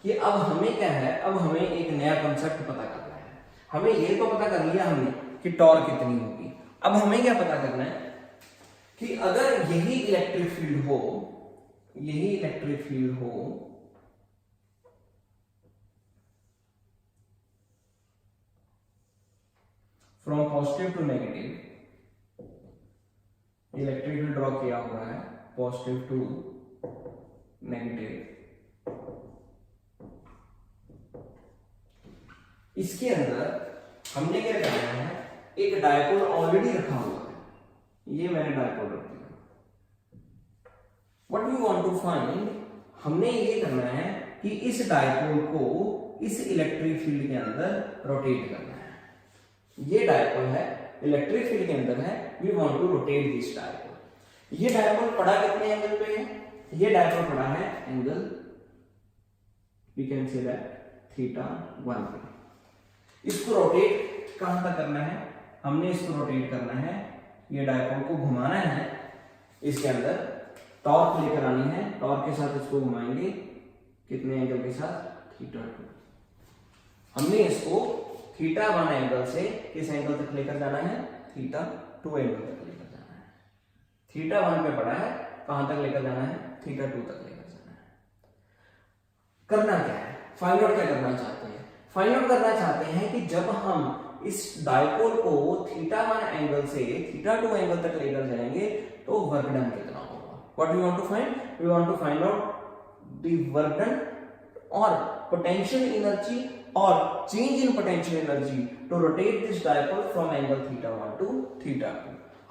कि अब हमें क्या है, अब हमें एक नया कंसेप्ट पता करना है। हमें ये तो पता कर लिया हमने कि टॉर्क कितनी होगी, अब हमें क्या पता करना है कि अगर यही इलेक्ट्रिक फील्ड हो, यही इलेक्ट्रिक फील्ड हो from positive to negative, electric field draw किया हुआ है पॉजिटिव टू नेगेटिव, इसके अंदर हमने क्या करना है, एक डायपोल ऑलरेडी रखा हुआ है, ये मैंने डायपोल रख दिया। What we want to find, हमने ये करना है कि इस डायपोल को इस इलेक्ट्रिक फील्ड के अंदर रोटेट करना है। ये डायपोल है, इलेक्ट्रिक फील्ड के अंदर है, we want to rotate this dipole. ये डायपोल पड़ा कितने एंगल पे है, ये डायपोल पड़ा है angle, we can say that θ1 पे। इसको रोटेट कहां तक करना है, हमने इसको रोटेट करना है, ये डायपोल को घुमाना है, इसके अंदर टॉर्क लेकर आनी है, टॉर्क के साथ इसको घुमाएंगे कितने एंगल के साथ θ2। हमने इसको θ1 एंगल से किस एंगल तक लेकर जाना है, θ2 एंगल तक लेकर जाना है। θ1 पे पड़ा है, कहां तक लेकर जाना है, θ2 तक लेकर जाना है। करना क्या है, फाइंड आउट क्या करना चाहते हैं, फाइंड आउट करना चाहते हैं कि जब हम इस डायपोल को θ1 एंगल से θ2 एंगल तक लेकर जाएंगे तो वर्क डन कितना होगा। What we want to find, we want to find out the work done और पोटेंशियल एनर्जी और change in potential energy to rotate this dipole from angle θ1 to θ2।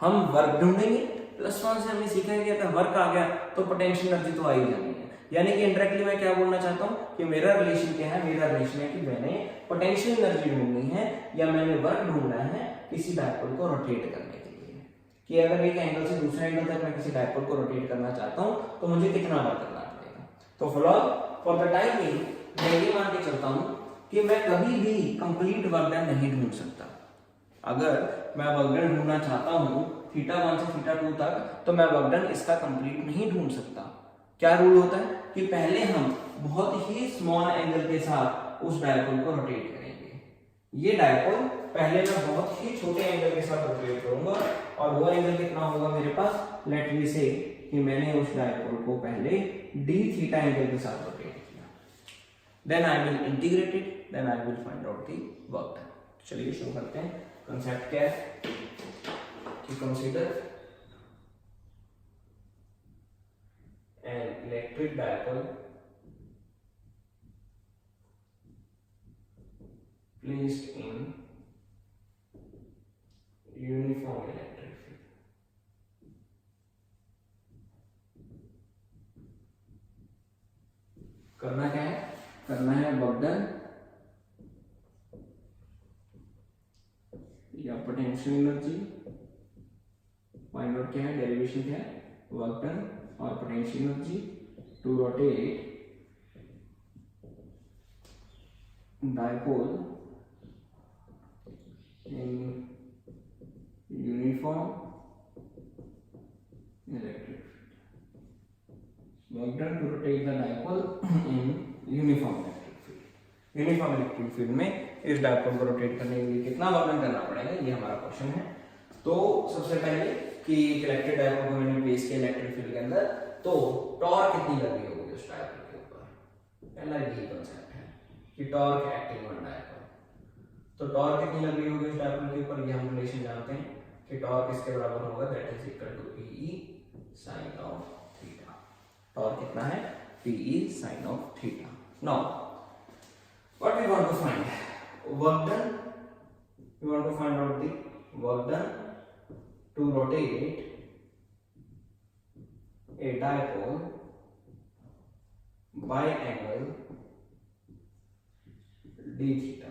हम वर्क ढूंढेंगे, +1 से हमने सीखा है कि अगर वर्क आ गया तो पोटेंशियल एनर्जी तो आ ही जानी है। यानी कि इंडायरेक्टली मैं क्या बोलना चाहता हूं कि मेरा रिलेशन क्या है, मेरा रिलेशन है कि मैंने पोटेंशियल एनर्जी ढूंढनी है या मैंने वर्क ढूंढना है किसी डायपोल को रोटेट करने के लिए। कि अगर एक एंगल से दूसरे एंगल तक मैं किसी डायपोल को रोटेट करना चाहता हूं तो मुझे कितना वर्क करना पड़ेगा। तो फॉर द टाइम बीइंग मैं ये मान के चलता हूं कि मैं कभी भी कंप्लीट वर्क डन नहीं ढूंढ सकता। अगर मैं वर्क डन ढूंढना चाहता हूं θ1 से θ2 तक, तो मैं वर्क डन इसका कंप्लीट नहीं ढूंढ सकता। क्या रूल होता है कि पहले हम बहुत ही स्मॉल एंगल के साथ उस डायपोल को रोटेट करेंगे। ये डायपोल पहले मैं बहुत ही छोटे एंगल के साथ रोटेट करूंगा और वो एंगल कितना होगा मेरे पास, लेट मी से कि मैंने उस डायपोल को पहले dθ एंगल के साथ रोटेट किया। Then I will integrate it, then I will find out the work done. चलिए शुरू करते हैं। कंसेप्ट क्या है कि consider an electric dipole placed in uniform electric field. करना क्या है, करना है वर्क डन या पोटेंशियल एनर्जी। फाइंड आउट क्या है, डेरिवेशन क्या है, वर्क डन और potential energy to rotate dipole in uniform electric field. Work done to rotate the dipole in uniform electric field. Uniform electric field में इस dipole को rotate करने के लिए कितना वर्क करना पड़ेगा, ये हमारा क्वेश्चन है। तो सबसे पहले कि इलेक्ट्रिक डायपोल को मैंने प्लेस किया इलेक्ट्रिक फील्ड के अंदर, तो टॉर्क कितनी लगी होगी उस डायपोल के ऊपर, पहला यही कंसेप्ट है कि टॉर्क एक्टिंग ऑन डायपोल। तो टॉर्क कितनी लगी होगी उस डायपोल के ऊपर, ये हम रिलेशन जानते हैं कि टॉर्क इसके बराबर होगा, that is equal to PE sin of theta. Torque कितना है, PE sin of theta. Now what we want to find, work done, we want to find out the work done to rotate a dipole by angle d theta।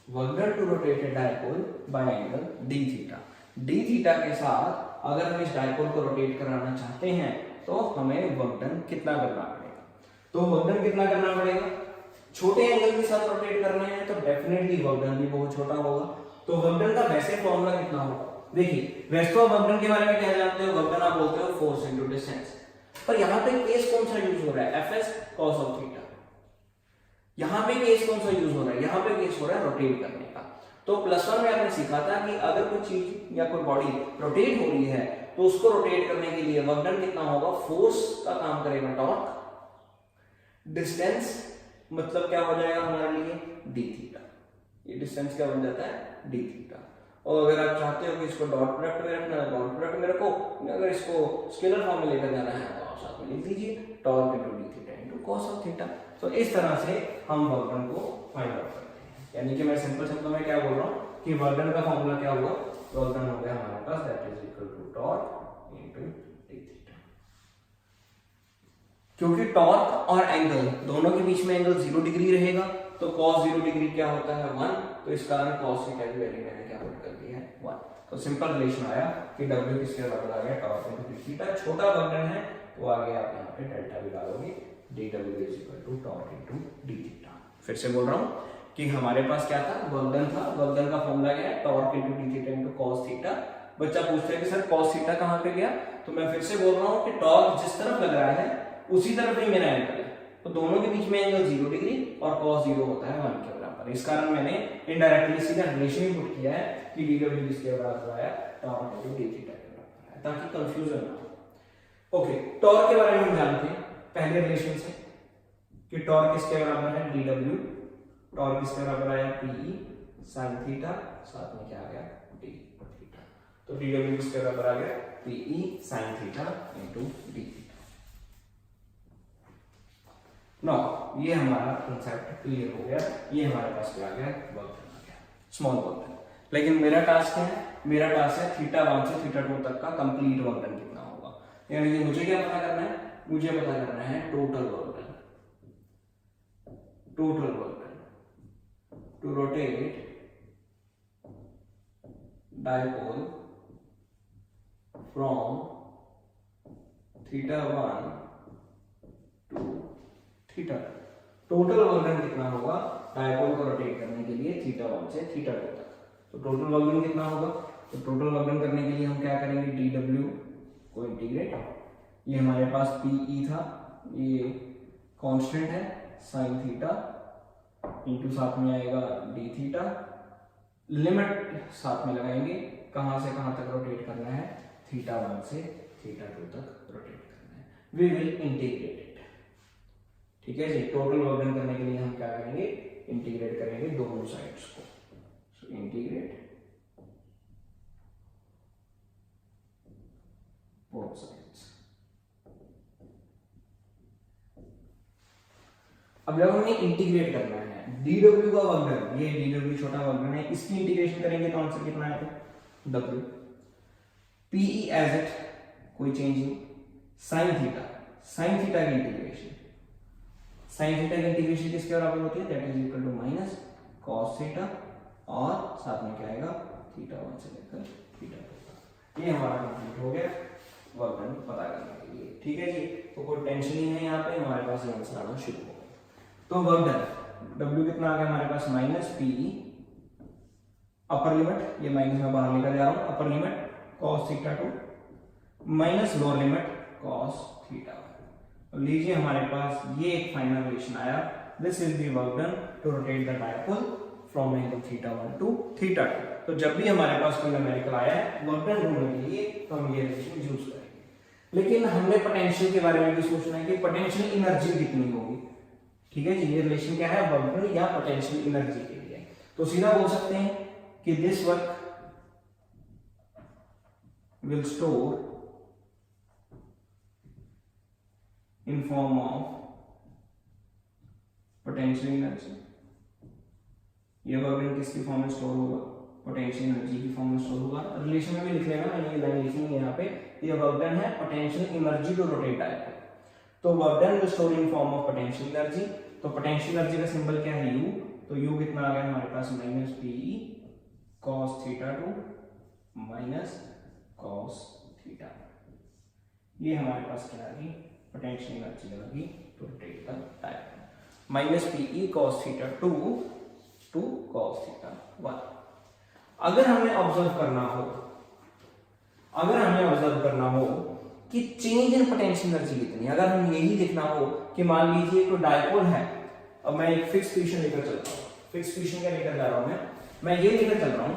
work done to rotate a dipole by angle d theta। d theta के साथ अगर हम इस dipole को rotate कराना चाहते हैं तो हमें वर्क डन कितना करना पड़ेगा, तो वर्क डन कितना करना पड़ेगा, छोटे एंगल के साथ रोटेट करना है तो डेफिनेटली वर्क डन भी बहुत छोटा होगा। तो वर्क डन का वैसे फॉर्मूला कितना होगा, देखिए वैसे तो वर्क डन के बारे में क्या जानते हो, वर्क डन आप बोलते हो फोर्स इनटू डिस्टेंस, पर यहाँ पे केस कौन सा यूज हो रहा है, Fs cos ऑफ थीटा। यहाँ पे केस कौन सा यूज हो रहा है, यहाँ पे केस हो रहा है रोटेट करने का। तो +1 में आपने सीखा था कि अगर कोई चीज या कोई बॉडी रोटेट हो रही है तो उसको रोटेट करने के लिए वर्क डन कितना होगा, फोर्स का काम करेगा टॉर्क, डिस्टेंस मतलब क्या हो जाएगा हमारे लिए d थीटा, ये डिस्टेंस क्या बन जाता है d थीटा। और अगर आप चाहते हो कि इसको डॉट प्रोडक्ट में रखना है डॉट प्रोडक्ट में रखो, अगर इसको स्केलर फॉर्म में लेकर जाना है तो आप साथ में लिख दीजिए torque into d theta into cos of theta. तो इस तरह से हम वर्क डन को फाइंड आउट करते हैं, यानी कि मैं सिंपल शब्दों में क्या बोल रहा हूँ कि वर्क डन का फॉर्मूला क्या हुआ, वर्क डन हो गया हमारे पास that is equal to torque into d theta. क्योंकि टॉर्क और एंगल दोनों के बीच में एंगल 0 डिग्री रहेगा तो cos 0 डिग्री क्या होता है 1, तो इस कारण cos थीटा की वैल्यू मैंने क्या पुट कर दी है 1। तो सिंपल रिलेशन आया कि W किसके बराबर आ गया, टॉर्क इनटू d थीटा। छोटा वर्क डन है तो आगे आप यहाँ पे डेल्टा भी डालोगे, dW is equal to torque into d theta. फिर से बोल रहा हूँ कि हमारे पास क्या था, वर्क डन था, वर्क डन का फॉर्मूला क्या है, torque into d theta into cos theta. बच्चा पूछता है कि सर cos थीटा कहाँ पे गया, तो मैं फिर से बोल रहा हूँ कि टॉर्क जिस तरफ लग रहा है उसी तरफ ही मेरा एंगल है, तो दोनों के बीच में एंगल 0 डिग्री और cos 0 होता है 1 के बराबर। इस कारण मैंने इनडायरेक्टली सीधा रिलेशन ही पुट किया है कि dW किसके बराबर आया, टॉर्क इनटू d थीटा के बराबर है, ताकि कंफ्यूजन ना हो। ओके, टॉर्क के बारे में हम जानते हैं पहले रिलेशन से कि टॉर्क किसके बराबर है dW, टॉर्क किसके बराबर आया PE sin थीटा, साथ में क्या आ गया d थीटा। तो dW किसके बराबर आ गया PE sin theta into d theta. No ये हमारा कंसेप्ट क्लियर हो गया, ये हमारे पास क्या आ गया, वर्क डन आ गया, स्मॉल वर्क डन। लेकिन मेरा टास्क है, मेरा टास्क है θ1 से θ2 तक का कंप्लीट वर्क डन कितना होगा, यानी कि मुझे क्या पता करना है, मुझे पता करना है total work done, total work done to rotate dipole from θ1 to theta. Total work done कितना होगा डायपोल को रोटेट करने के लिए θ1 से θ2 तक। तो टोटल वर्क डन कितना होगा, तो टोटल वर्क डन करने के लिए हम क्या करेंगे, dW को इंटीग्रेट, ये हमारे पास PE था, ये कांस्टेंट है sin थीटा इनटू साथ में आएगा d थीटा, लिमिट साथ में लगाएंगे, कहां से कहां तक रोटेट करना है, θ1 से θ2 तक रोटेट करना है। वी विल इंटीग्रेट इट, ठीक है जी। टोटल वर्क डन करने के लिए हम क्या करेंगे, इंटीग्रेट करेंगे दोनों साइड्स को, सो इंटीग्रेट बोथ साइड्स। अब जब हमें इंटीग्रेट करना है dW का वर्क डन, ये dW छोटा वर्क डन है, इसकी इंटीग्रेशन करेंगे तो आंसर कितना आएगा W। PE एज इट कोई चेंज नहीं, sin थीटा, sin थीटा की इंटीग्रेशन, sin थीटा की इंटीग्रेशन किसके बराबर होती है, that is equal to minus cos theta और साथ में क्या आएगा θ1 से लेकर θ2। ये हमारा कंप्लीट हो गया वर्क डन पता करने के लिए, ठीक है जी। तो कोई टेंशन ही नहीं, यहाँ पे हमारे पास आंसर आना शुरू हो गया। तो वर्क डन W कितना आ गया हमारे पास माइनस PE, अपर लिमिट ये माइनस में बाहर लेकर जा रहा हूँ, upper limit cos θ2 minus lower limit cos θ1। लीजिए हमारे पास ये एक फाइनल रिलेशन आया this is the work done to rotate the dipole from angle θ1 to θ2। तो जब भी हमारे पास कोई न्यूमेरिकल आया है वर्क डन ढूंढने के लिए तो हम ये रिलेशन यूज करेंगे। लेकिन हमने पोटेंशियल के बारे में भी सोचना है कि पोटेंशियल एनर्जी कितनी होगी। ठीक है जी, ये रिलेशन क्या है, वर्क डन या पोटेंशियल एनर्जी के लिए। तो सीधा बोल सकते हैं कि this work will store in form of potential energy। ये वर्क डन किसकी फॉर्म में स्टोर होगा, पोटेंशियल एनर्जी की फॉर्म में स्टोर होगा। रिलेशन में भी लिख लेगा, मैंने ये लाइन लिखी है यहाँ पे, ये वर्क डन है potential energy to rotate dipole. तो work done will store in form of potential energy. तो पोटेंशियल एनर्जी का सिंबल क्या है, U। तो U कितना आ गया हमारे पास, minus PE cos θ2 minus cos θ। ये हमारे पास क्या आ गई, पोटेंशियल एनर्जी आ गई to rotate the dipole, minus PE cos θ2 to cos θ1। अगर हमें ऑब्जर्व करना हो कि चेंज इन पोटेंशियल एनर्जी कितनी है, अगर हम यही देखना हो कि मान लीजिए कोई डायपोल है, अब मैं एक फिक्स पोजीशन लेकर चलता हूँ। फिक्स पोजीशन क्या लेकर जा रहा हूं मैं ये लेकर चल रहा हूं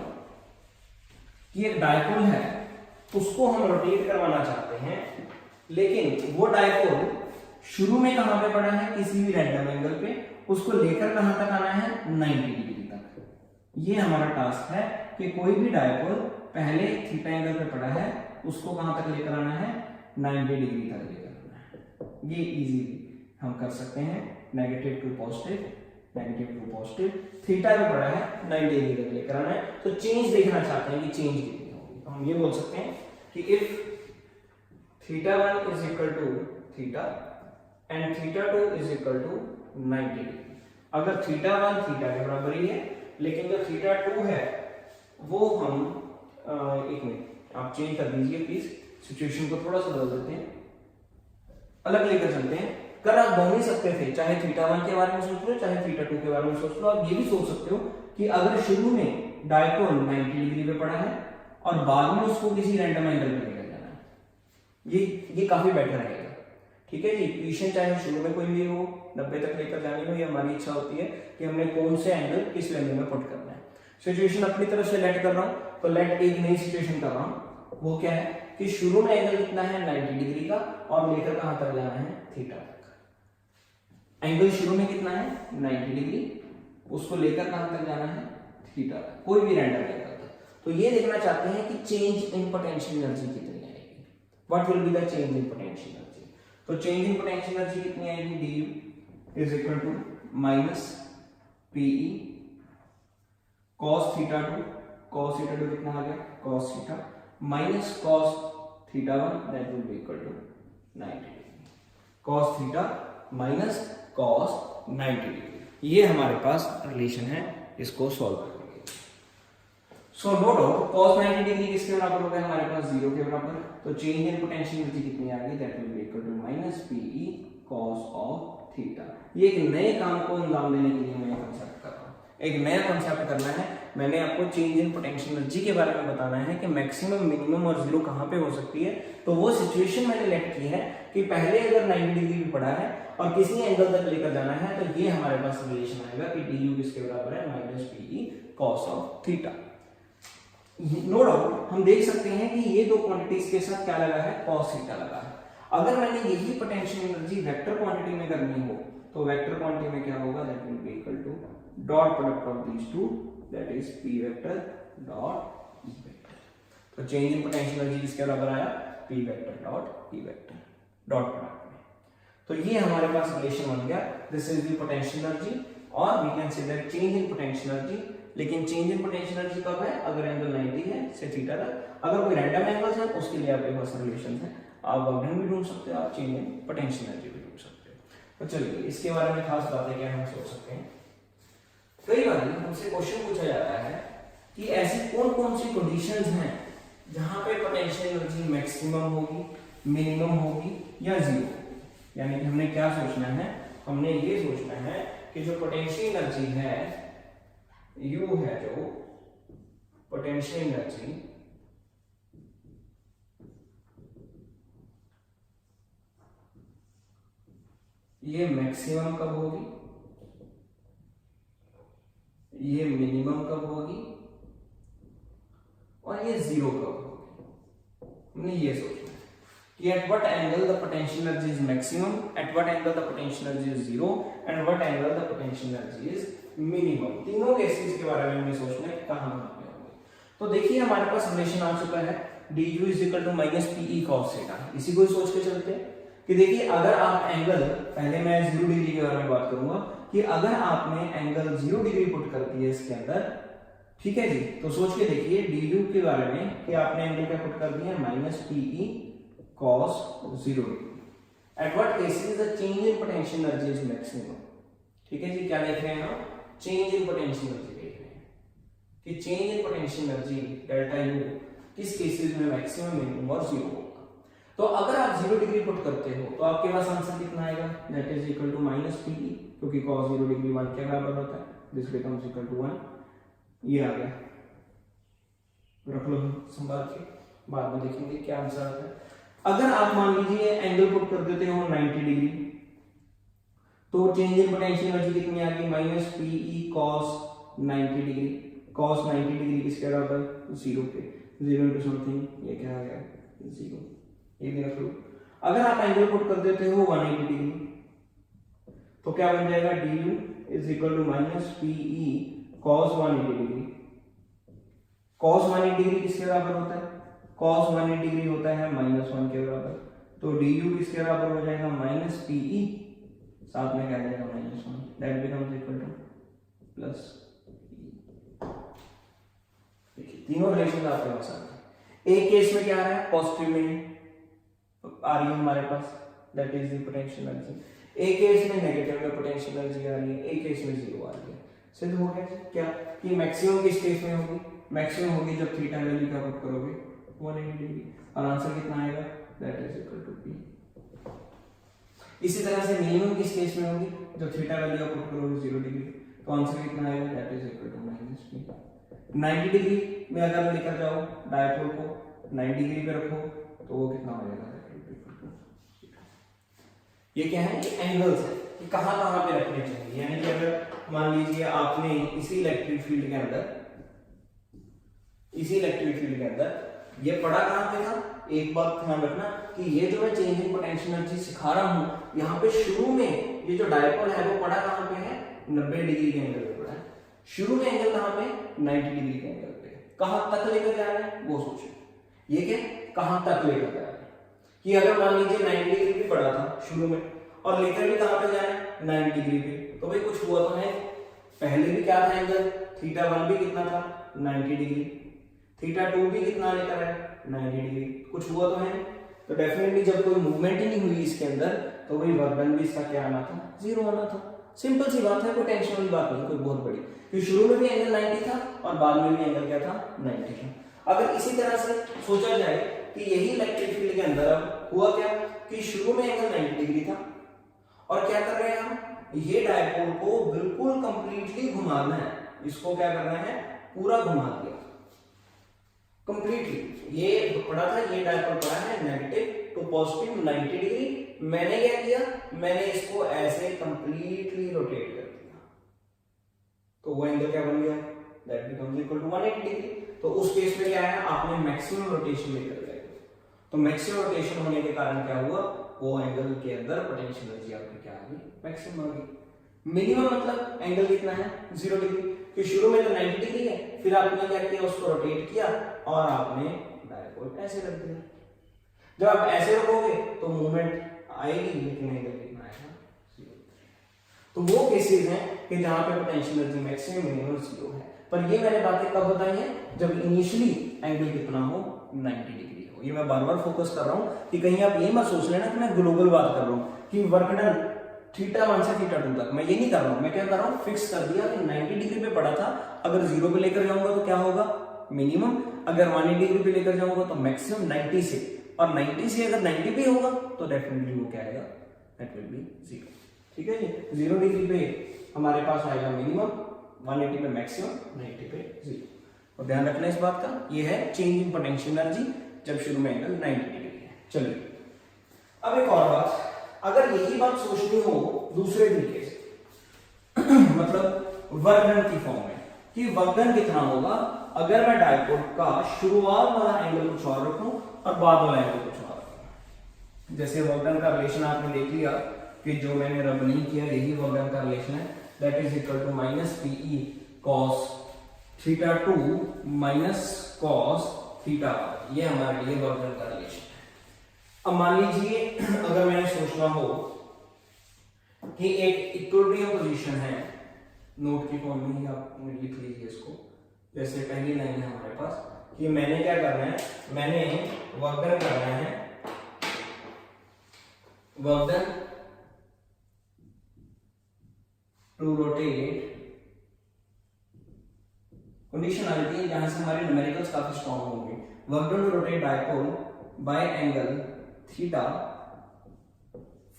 कि एक डायपोल है, उसको हम रोटेट करवाना चाहते हैं, लेकिन वो डायपोल शुरू में कहां पे पड़ा है, किसी भी रैंडम एंगल पे, उसको लेकर कहां तक आना है, 90 डिग्री तक। ये हमारा टास्क है कि कोई भी डायपोल पहले थीटा एंगल पे पड़ा है, उसको कहां तक लेकर आना है, 90 डिग्री तक लेकर आना है। ये इजीली हम कर सकते हैं, negative to positive, negative to positive, theta पे पड़ा है 90 डिग्री तक लेकर आना है। तो चेंज देखना चाहते हैं कि चेंज कितनी होगी, तो हम ये बोल सकते हैं कि if θ1 is equal to theta and θ2 is equal to 90 degree. अगर θ1 थीटा के बराबर ही है, लेकिन जो θ2 है वो हम एक मिनट आप चेंज कर दीजिए प्लीज, सिचुएशन को थोड़ा सा बदल देते हैं, अलग लेकर चलते हैं। कर आप बोल नहीं सकते थे, चाहे θ1 के बारे में सोच लो चाहे θ2 के बारे में सोच लो, आप ये भी सोच सकते हो कि अगर शुरू में डायपोल 90 डिग्री पे पड़ा है और बाद में उसको किसी रैंडम एंगल पे लेकर जाना है, ये काफी बेटर रहेगा। ठीक है जी, पोजीशन चाहे शुरू में कोई भी हो, 90 तक लेकर जानी हो, या हमारी इच्छा होती है कि हमने कौन से एंगल किस वैल्यू में पुट करना है। सिचुएशन अपनी तरफ से लेट कर रहा हूं, तो लेट एक नई सिचुएशन कर रहा हूं, वो क्या है कि शुरू में एंगल कितना है 90 डिग्री का, और लेकर कहां तक जाना है, थीटा तक। एंगल शुरू में कितना है 90 डिग्री, उसको लेकर कहां तक जाना है, थीटा तक, कोई भी रैंडम एंगल तक। तो ये देखना चाहते हैं कि चेंज इन पोटेंशियल एनर्जी कितनी आएगी, what will be the change in potential energy. तो चेंज इन पोटेंशियल एनर्जी कितनी आएगी, du is equal to minus PE cos θ2, cos θ2 कितना आ गया, cos θ minus cos θ1, that will be equal to 90 degree, cos θ minus cos 90 degree. ये हमारे पास relation है, इसको सॉल्व करेंगे। So no doubt cos 90 degree किसके बराबर हो गया, हमारे पास 0 के बराबर। तो चेंज इन पोटेंशियल एनर्जी कितनी आ गई, that will be equal to minus PE cos of theta. ये एक नए काम को अंजाम देने के लिए मैं कंसेप्ट कर रहा हूँ, एक नया कंसेप्ट करना है। मैंने आपको चेंज इन पोटेंशियल एनर्जी के बारे में बताना है कि मैक्सिमम, मिनिमम और जीरो कहां पे हो सकती है। तो वो सिचुएशन मैंने लेट की है कि पहले अगर 90 डिग्री पे पड़ा है और किसी एंगल तक लेकर जाना है, तो ये हमारे पास रिलेशन आएगा कि du किसके बराबर है, minus PE cos of theta. No doubt हम देख सकते हैं कि ये दो क्वांटिटीज के साथ क्या लगा है, cos थीटा लगा है। अगर मैंने यही पोटेंशियल एनर्जी वेक्टर क्वांटिटी में करनी हो, तो वेक्टर क्वांटिटी में क्या होगा, that will be equal to dot product of these two, that is P vector dot E vector. तो चेंज इन पोटेंशियल एनर्जी किसके बराबर आया, P vector dot E vector dot product में। तो ये हमारे पास रिलेशन बन गया, this is the potential energy, और we can say that change in potential energy. लेकिन चेंज इन पोटेंशियल एनर्जी कब है, अगर एंगल 90 है से थीटा तक। अगर कोई रैंडम एंगल्स है उसके लिए आपके पास रिलेशन है, आप वर्क डन भी ढूंढ सकते हो, आप चेंज इन पोटेंशियल एनर्जी भी ढूंढ सकते हो। तो चलिए इसके बारे में खास बातें क्या हम सोच सकते हैं। कई बार हमसे क्वेश्चन पूछा जाता है कि ऐसी कौन कौन सी कंडीशंस हैं जहां पे पोटेंशियल एनर्जी मैक्सिमम होगी, मिनिमम होगी या जीरो होगी। यानी कि हमने क्या सोचना है, हमने ये सोचना है कि जो पोटेंशियल एनर्जी है U है, जो पोटेंशियल एनर्जी ये मैक्सिमम कब होगी ये मिनिमम कब होगी और ये जीरो कब होगी, हमने ये सोचना है कि at what angle the potential energy is maximum, at what angle the potential energy is zero and what angle the potential energy is minimum. तीनों केसेस के बारे में हमें सोचना है कहां पे होंगे। तो देखिए हमारे पास रिलेशन आ चुका है du is equal to minus PE cos theta. इसी को सोच के चलते हैं कि देखिए अगर आप एंगल, पहले मैं 0 डिग्री के बारे में बात करूंगा कि अगर आपने एंगल 0 डिग्री पुट कर दिया इसके अंदर, ठीक है जी, तो सोच के देखिए du के बारे में कि आपने एंगल क्या पुट कर दिया minus PE cos 0 degree. At what cases the change in potential energy is maximum. ठीक है जी, क्या देख रहे हैं हम, चेंज इन पोटेंशियल एनर्जी देख रहे हैं कि change in potential energy delta U किस केसेस में मैक्सिमम, मिनिमम और जीरो होगा। तो अगर आप 0 डिग्री पुट करते हो तो आपके पास आंसर कितना आएगा, that is equal to minus PE, क्योंकि cos 0 डिग्री 1 के बराबर होता है, दिस बिकम्स इक्वल टू 1। ये आ गया, रख लो संभाल के, बाद में देखेंगे क्या आंसर आता है। अगर आप मान लीजिए एंगल पुट कर देते हो 90 डिग्री, तो चेंज इन पोटेंशियल एनर्जी कितनी आ गई, minus PE cos 90 degree. cos 90 degree किसके बराबर, 0 के, 0 into समथिंग, ये क्या आ गया 0, ये भी रख लो। अगर आप एंगल पुट कर देते हो 180 डिग्री, तो क्या बन जाएगा du is equal to minus PE cos 180 degree. cos 180 degree किसके बराबर होता है, cos 180 डिग्री होता है माइनस 1 के बराबर, तो du किसके बराबर हो जाएगा माइनस पीई, साथ में क्या आ जाएगा minus 1, that becomes equal two plus. देखिए तीनों रिलेशन आपके पास आ गए। एक केस में क्या आ रहा है, पॉजिटिव में आ रही है हमारे पास, that is the potential energy. एक केस में नेगेटिव में पोटेंशियल एनर्जी आ रही है, एक केस में जीरो आ रही है। सिद्ध हो गया क्या कि मैक्सिमम किस केस में होगी, मैक्सिमम होगी जब थीटा वैल्यू का पुट करोगे 180 डिग्री, और आंसर कितना आएगा, that is equal to P. इसी तरह से मिनिमम किस केस में होगी, जब थीटा वैल्यू का पुट करोगे 0 डिग्री, तो आंसर कितना आएगा, that is equal to minus P. 90 degree में अगर लेकर जाओ डायपोल को, 90 डिग्री पे रखो, तो वो कितना हो जाएगा, ये क्या है, ये एंगल्स है कि कहां कहां पे रखने चाहिए। यानी कि अगर मान लीजिए आपने इसी इलेक्ट्रिक फील्ड के अंदर ये पढ़ा कहां पे था, एक बात ध्यान रखना कि ये जो मैं चेंज इन पोटेंशियल एनर्जी सिखा रहा हूं, यहाँ पे शुरू में ये जो डायपोल है वो पढ़ा कहां पे है, 90 डिग्री के एंगल पे पढ़ा है। शुरू में एंगल कहां पे, 90 डिग्री के एंगल पे। कहां तक लेकर जा रहे हैं वो सोचो, ये क्या कहां तक लेकर जा रहे हैं, कि अगर मान लीजिए 90 डिग्री पे पड़ा था शुरू में और लेकर भी कहां पे जा रहे हैं 90 डिग्री पे, तो भाई कुछ हुआ तो है, पहले भी क्या था एंगल, थीटा 1 भी कितना था 90 डिग्री, थीटा 2 भी कितना लेकर है 90 डिग्री, कुछ हुआ तो है। तो डेफिनेटली जब कोई मूवमेंट ही नहीं हुई इसके अंदर, तो वही वर्क डन भी इसका क्या आना था, 0 आना था। सिंपल सी बात है, कोई टेंशन वाली बात नहीं, कोई बहुत बड़ी, कि शुरू में भी एंगल 90 था और बाद में भी एंगल क्या था 90 था। अगर इसी तरह से सोचा जाए कि यही इलेक्ट्रिक फील्ड के अंदर अब हुआ क्या कि शुरू में एंगल 90 डिग्री था और क्या कर रहे हैं हम, ये डायपोल को बिल्कुल कंप्लीटली घुमाना है, इसको क्या करना है, पूरा घुमा दिया कंप्लीटली। ये पड़ा था, ये डायपोल पड़ा है नेगेटिव टू पॉजिटिव 90 डिग्री, मैंने क्या किया, मैंने इसको ऐसे कंप्लीटली रोटेट कर दिया, तो वो एंगल क्या बन गया, that becomes equal to 180 degree. तो उस केस में क्या है, आपने मैक्सिमम रोटेशन लेकर गए, तो मैक्सिमम रोटेशन होने के कारण क्या हुआ, वो एंगल के अंदर पोटेंशियल एनर्जी आपकी क्या आ गई, मैक्सिमम आ गई। मिनिमम मतलब एंगल कितना है 0 डिग्री, कि शुरू में तो 90 डिग्री है, फिर आपने क्या किया, उसको रोटेट किया और आपने डायपोल ऐसे रख दिया। जब आप ऐसे रखोगे तो मूवमेंट आएगी, लेकिन एंगल कितना आएगा 0। तो वो केसेस हैं कि जहां पे पोटेंशियल एनर्जी मैक्सिमम मिनिमम 0 है। पर ये मैंने बातें कब बताई हैं, जब इनिशियली एंगल कितना हो 90 डिग्री हो। ये मैं बार बार फोकस कर रहा हूं कि कहीं आप ये मत सोच लेना कि मैं ग्लोबल बात कर रहा हूं कि वर्क डन थीटा 1 से थीटा 2 तक, मैं ये नहीं कर रहा हूं। मैं क्या कर रहा हूं, फिक्स कर दिया कि 90 डिग्री पे पड़ा था, अगर 0 पे लेकर जाऊंगा तो क्या होगा मिनिमम, अगर 180 डिग्री पे लेकर जाऊंगा तो मैक्सिमम 90 से, और 90 से अगर 90 पे होगा तो डेफिनेटली वो क्या आएगा, दैट विल बी 0। ठीक है जी, 0 डिग्री पे हमारे पास आएगा मिनिमम, 180 पे मैक्सिमम, 90 पे 0। और ध्यान रखना इस बात का, ये है चेंज इन पोटेंशियल एनर्जी जब शुरू में एंगल 90 डिग्री है। चलिए अब एक और बात, अगर यही बात सोचनी हो दूसरे तरीके से मतलब वर्क डन की फॉर्म में, कि वर्क डन कितना होगा अगर मैं डायपोल का शुरुआत वाला एंगल कुछ और रखूं और बाद वाला एंगल कुछ और रखूं। जैसे वर्क डन का रिलेशन आपने देख लिया कि जो मैंने रब नहीं किया यही वर्क डन का रिलेशन है, that is equal to minus PE cos theta 2 minus cos theta, ये हमारे लिए वर्क डन का रिलेशन है। अब मान लीजिए अगर मैंने सोचना हो कि एक इक्विलिब्रियम पोजीशन है, नोट की फॉर्म में ही आप लिख लीजिए इसको, जैसे पहली लाइन है हमारे पास कि मैंने क्या करना है, मैंने वर्क डन करना है, work done to rotate, condition आ जाती है जहां से हमारे न्यूमेरिकल्स काफी स्ट्रॉन्ग होंगे, work done to rotate dipole by angle theta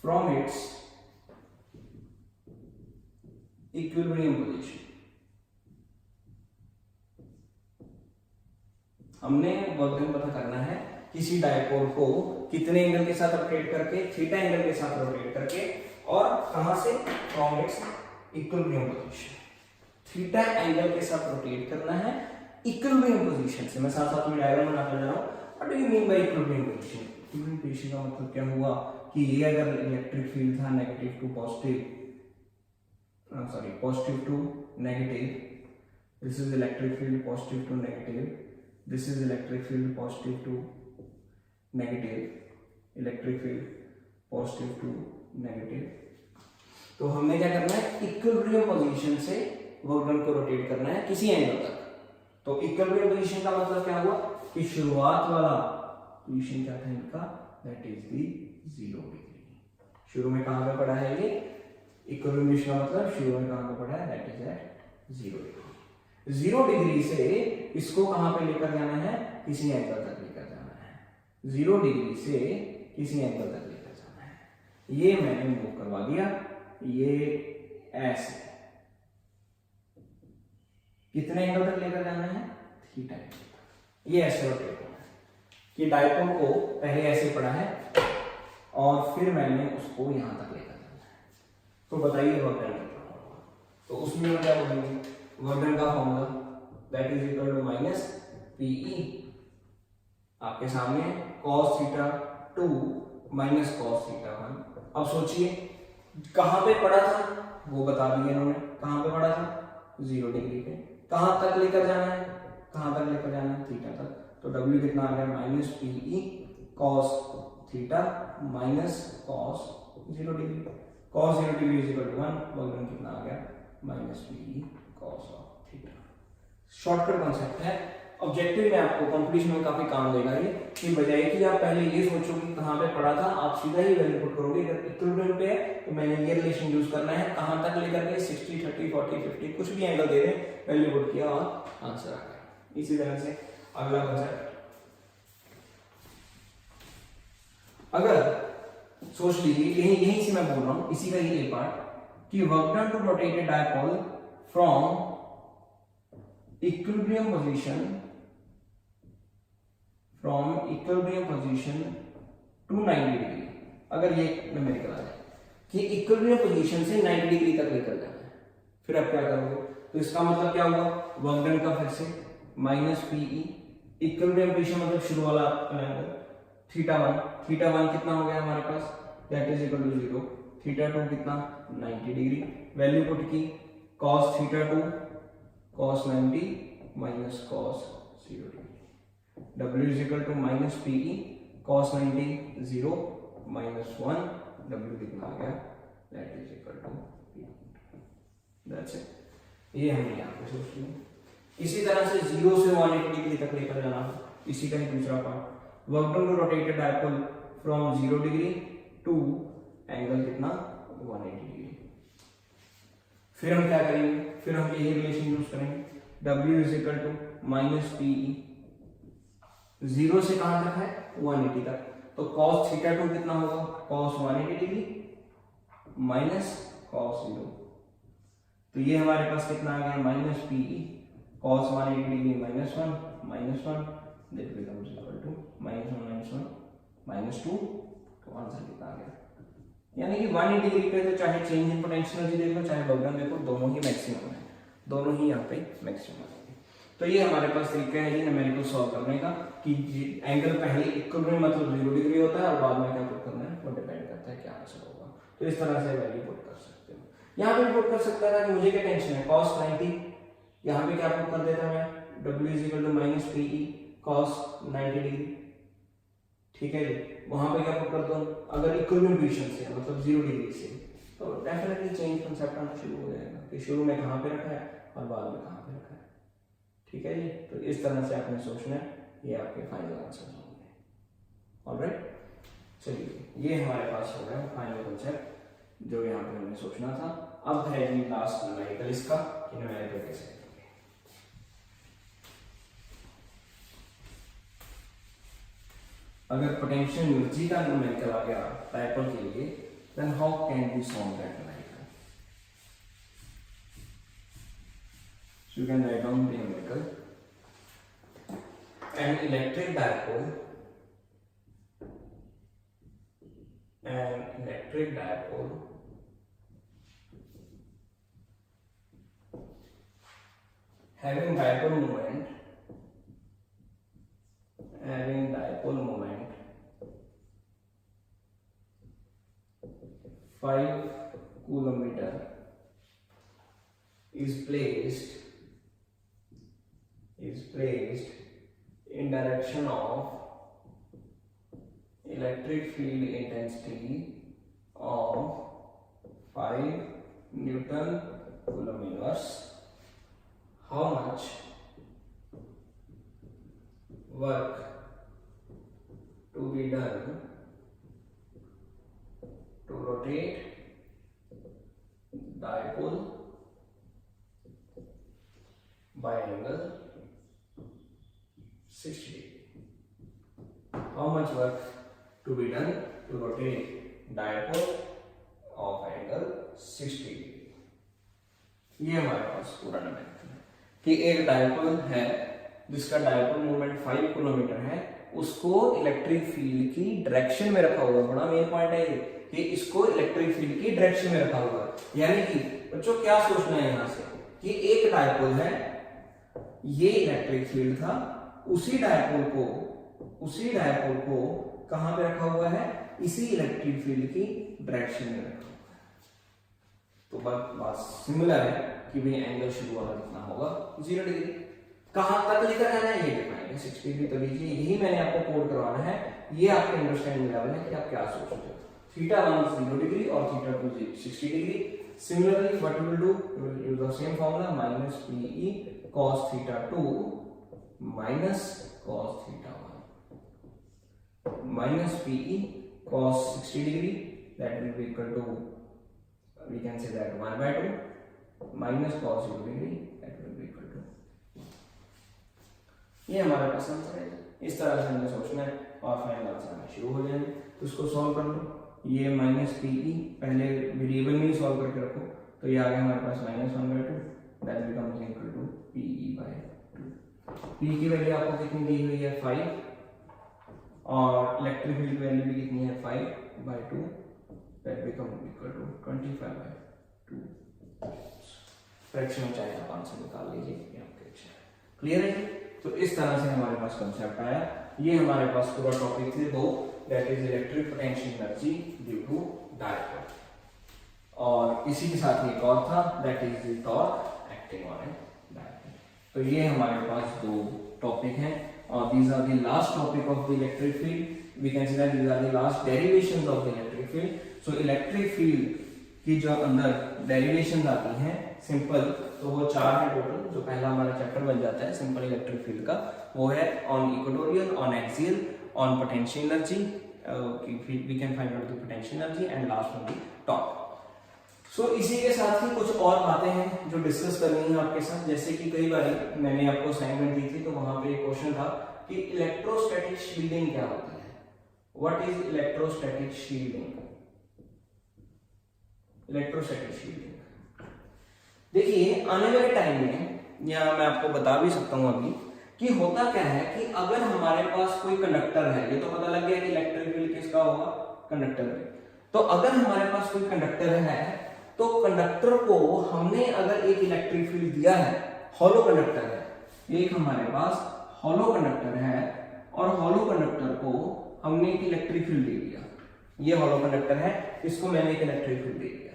from its equilibrium position. हमने वर्क डन पता करना है किसी डायपोल को कितने एंगल के साथ रोटेट करके, थीटा एंगल के साथ रोटेट करके, और कहां से, from its equilibrium position. Theta angle के साथ रोटेट करना है इक्विलिब्रियम पोजीशन से। मैं साथ साथ में डायग्राम बनाता जा रहा हूं। What do you mean by equilibrium position? Equilibrium position का मतलब क्या हुआ कि ये अगर इलेक्ट्रिक फील्ड था negative to positive, sorry positive to negative, this is electric field positive to negative, this is electric field positive to negative, electric field positive to negative. तो हमने क्या करना है, इक्विलिब्रियम पोजीशन से वर्क डन को rotate करना है किसी एंगल तक। तो इक्विलिब्रियम पोजीशन का मतलब क्या हुआ कि शुरुआत वाला पोजीशन क्या था इनका, दैट इज दी 0 डिग्री। शुरू में कहां पे पड़ा है ये इक्विलिब्रियम पोजीशन का मतलब शुरू में कहां पे पड़ा है, that is at 0 degree. 0 degree से इसको कहां पे लेकर जाना है, किसी एंगल तक लेकर जाना है। 0 डिग्री से किसी एंगल तक लेकर जाना है। ये मैंने मूव करवा दिया, ये ऐसे कितने एंगल तक लेकर जाना है, थीटा एंगल। ये ऐसे रोटेट होना है कि डायपोल को पहले ऐसे पड़ा है और फिर मैंने उसको यहां तक लेकर जाना है। तो बताइए वर्क डन कितना होगा। तो उसमें क्या बोलेंगे, वर्क डन का formula that is equal to minus pE, आपके सामने cos theta 2 minus cos theta 1। अब सोचिए कहां पे पड़ा था, वो बता दिए इन्होंने, कहां पे पड़ा था, 0 डिग्री पे। कहां तक लेकर जाना है, कहां तक लेकर जाना है, थीटा तक। तो W कितना आ गया, minus PE cos theta minus cos 0 degree. cos 0 degree is equal to 1, work done कितना आ गया, minus PE cos theta. Shortcut concept है, ऑब्जेक्टिव में आपको कंपटीशन में काफी काम देगा ये, कि बजाय कि आप पहले ये सोचो कि कहां पे पड़ा था, आप सीधा ही वैल्यू पुट करोगे। अगर इक्विलिब्रियम पे है तो मैंने ये रिलेशन यूज करना है, कहां तक लेकर के 60 30 40 50 कुछ भी एंगल दे दें, वैल्यू पुट किया और आंसर आ गया। इसी तरह से अगला कॉन्सेप्ट, अगर सोच लीजिए यहीं से मैं बोल रहा हूं, इसी का ही एक पार्ट, कि work done to rotate a dipole from equilibrium position to 90 degree. अगर ये न्यूमेरिकल आ जाए कि इक्विलिब्रियम पोजीशन से 90 डिग्री तक लेकर जाना है, फिर आप क्या करोगे, तो इसका मतलब क्या हुआ, वर्क डन का फिर से माइनस पीई, इक्विलिब्रियम पोजीशन मतलब शुरू वाला एंगल थीटा 1 कितना हो गया हमारे पास, that is equal to 0, theta 2 कितना 90 डिग्री, वैल्यू पुट की cos theta 2 cos 90 minus cos 0 degree, W is equal to minus PE cos 90 0 minus 1, W कितना आ गया, that is equal to P। That's it। ये हमने यहाँ पे सोच लिया। इसी तरह से 0 से 180 डिग्री तक लेकर जाना, इसी का ही दूसरा part, work done to rotate a dipole from 0 degree to angle कितना 180 डिग्री। फिर हम क्या करेंगे, फिर हम यही रिलेशन यूज करेंगे, W is equal to minus pE, 0 से कहां तक है 180 तक, तो cos थीटा 2 कितना होगा, cos 180 डिग्री माइनस cos 0। तो ये हमारे पास कितना आ गया, minus PE cos 180 degree minus 1 that becomes equal to minus 2। तो आंसर कितना आ गया, यानी कि 180 डिग्री पे तो चाहे चेंज इन पोटेंशियल एनर्जी देख लो, चाहे वर्क डन देखो, दोनों ही मैक्सिमम है। दोनों ही यहाँ पे मैक्सिमम आ जाएंगे। तो ये हमारे पास तरीका है जी न्यूमेरिकल सॉल्व करने का कि एंगल पहले इक्वल में मतलब 0 डिग्री होता है और बाद में क्या पुट करना है वो डिपेंड करता है क्या आंसर होगा। तो इस तरह से वैल्यू पुट कर सकते हो। यहाँ पे पुट कर सकता था कि मुझे क्या टेंशन है cos 90, यहाँ पे क्या पुट कर देता मैं w = -pe cos 90 डिग्री, ठीक है जी। वहां पे क्या पुट कर दो अगर इक्वल पोजीशन से मतलब 0 डिग्री से, तो डेफिनेटली चेंज कांसेप्ट आना शुरू हो जाएगा कि शुरू में कहां पे रखा है और बाद में कहां पे रखा है, ठीक है जी। तो इस तरह से आपने सोचना है, ये आपके फाइनल आंसर होंगे। ऑलराइट, चलिए ये हमारे पास हो गया फाइनल कांसेप्ट जो यहाँ पे हमने सोचना था। अब है जी लास्ट न्यूमेरिकल इसका कि न्यूमेरिकल कैसे करेंगे। अगर पोटेंशियल एनर्जी का न्यूमेरिकल आ गया डायपोल के लिए, then how can we solve that numerical? So you can write down the numerical. An electric dipole, having dipole moment 5 coulometer is placed in direction of electric field intensity of 5 Newton coulometers. How much work to be done to rotate dipole by angle 60 degree? How much work to be done to rotate dipole of angle 60 degree? ये हमारे पास पूरा numerical है कि एक dipole है जिसका dipole moment 5 kilometre है, उसको इलेक्ट्रिक फील्ड की डायरेक्शन में रखा हुआ। बड़ा मेन पॉइंट है ये कि इसको इलेक्ट्रिक फील्ड की डायरेक्शन में रखा हुआ है। यानी कि बच्चों क्या सोचना है यहाँ से कि एक डायपोल है, ये इलेक्ट्रिक फील्ड था, उसी डायपोल को कहां पे रखा हुआ है, इसी इलेक्ट्रिक फील्ड की डायरेक्शन में रखा हुआ है। तो बात सिमिलर है कि भाई एंगल शुरू वाला कितना होगा 0 डिग्री। कहां तक लेकर आना है ये दिखाएंगे 60 डिग्री। तो लीजिए यही मैंने आपको कोड करवाना है, ये आपके अंडरस्टैंडिंग लेवल है कि आप क्या सोच रहे हो। θ1 0 डिग्री और θ2 60 degree. Similarly, what we will do? We will use the same formula -pe cos θ2 minus cos θ1 minus pe cos 60 degree, that will be equal to, we can say that 1/2 minus cos 0 degree, that will be equal to, ये हमारा पास answer है। इस तरह से हमने सोचना है और फाइनल आंसर में शुरू हो जाएंगे। तो इसको सॉल्व कर लो। ये -pe पहले वेरिएबल में ही सॉल्व करके रखो, तो ये आ गया हमारे पास -1/2, that becomes equal to pe/2। p की वैल्यू आपको कितनी दी हुई है 5 और इलेक्ट्रिक फील्ड की वैल्यू भी कितनी है 5/2, that becomes equal to 25/2। Fraction चाहे आप आंसर निकाल लीजिए, ये आपकी इच्छा है। क्लियर है? तो इस तरह से हमारे पास कांसेप्ट आया। ये हमारे पास पूरा टॉपिक थे 2, that is electric potential energy due to dipole, और इसी के साथ एक और था that is the torque acting on a dipole. तो ये हमारे पास 2 टॉपिक हैं और these are the last topic of the electric field. We can say that these are the last derivations of the electric field. So electric field की जो अंदर derivations आती हैं सिंपल, तो वो 4 है टोटल। जो पहला हमारा चैप्टर बन जाता है सिंपल इलेक्ट्रिक फील्ड का, वो है on equatorial, on axial, on potential energy, we can find out the potential energy, and last one the torque. So इसी के साथ ही कुछ और बातें हैं जो डिस्कस करनी है आपके साथ। जैसे कि कई बार मैंने आपको असाइनमेंट दी थी, तो वहां पे एक क्वेश्चन था कि इलेक्ट्रोस्टैटिक शील्डिंग क्या होती है। What is electrostatic shielding? Electrostatic shielding देखिए आने वाले टाइम में, या मैं आपको बता भी सकता हूं अभी, कि होता क्या है कि अगर हमारे पास कोई कंडक्टर है, ये तो पता लग गया कि इलेक्ट्रिक फील्ड किसका होगा, कंडक्टर में। तो अगर हमारे पास कोई कंडक्टर है तो कंडक्टर को हमने अगर एक इलेक्ट्रिक फील्ड दिया है, हॉलो कंडक्टर है, एक हमारे पास हॉलो कंडक्टर है और हॉलो कंडक्टर को हमने एक इलेक्ट्रिक फील्ड दे दिया, ये हॉलो कंडक्टर है, इसको मैंने एक इलेक्ट्रिक फील्ड दे दिया,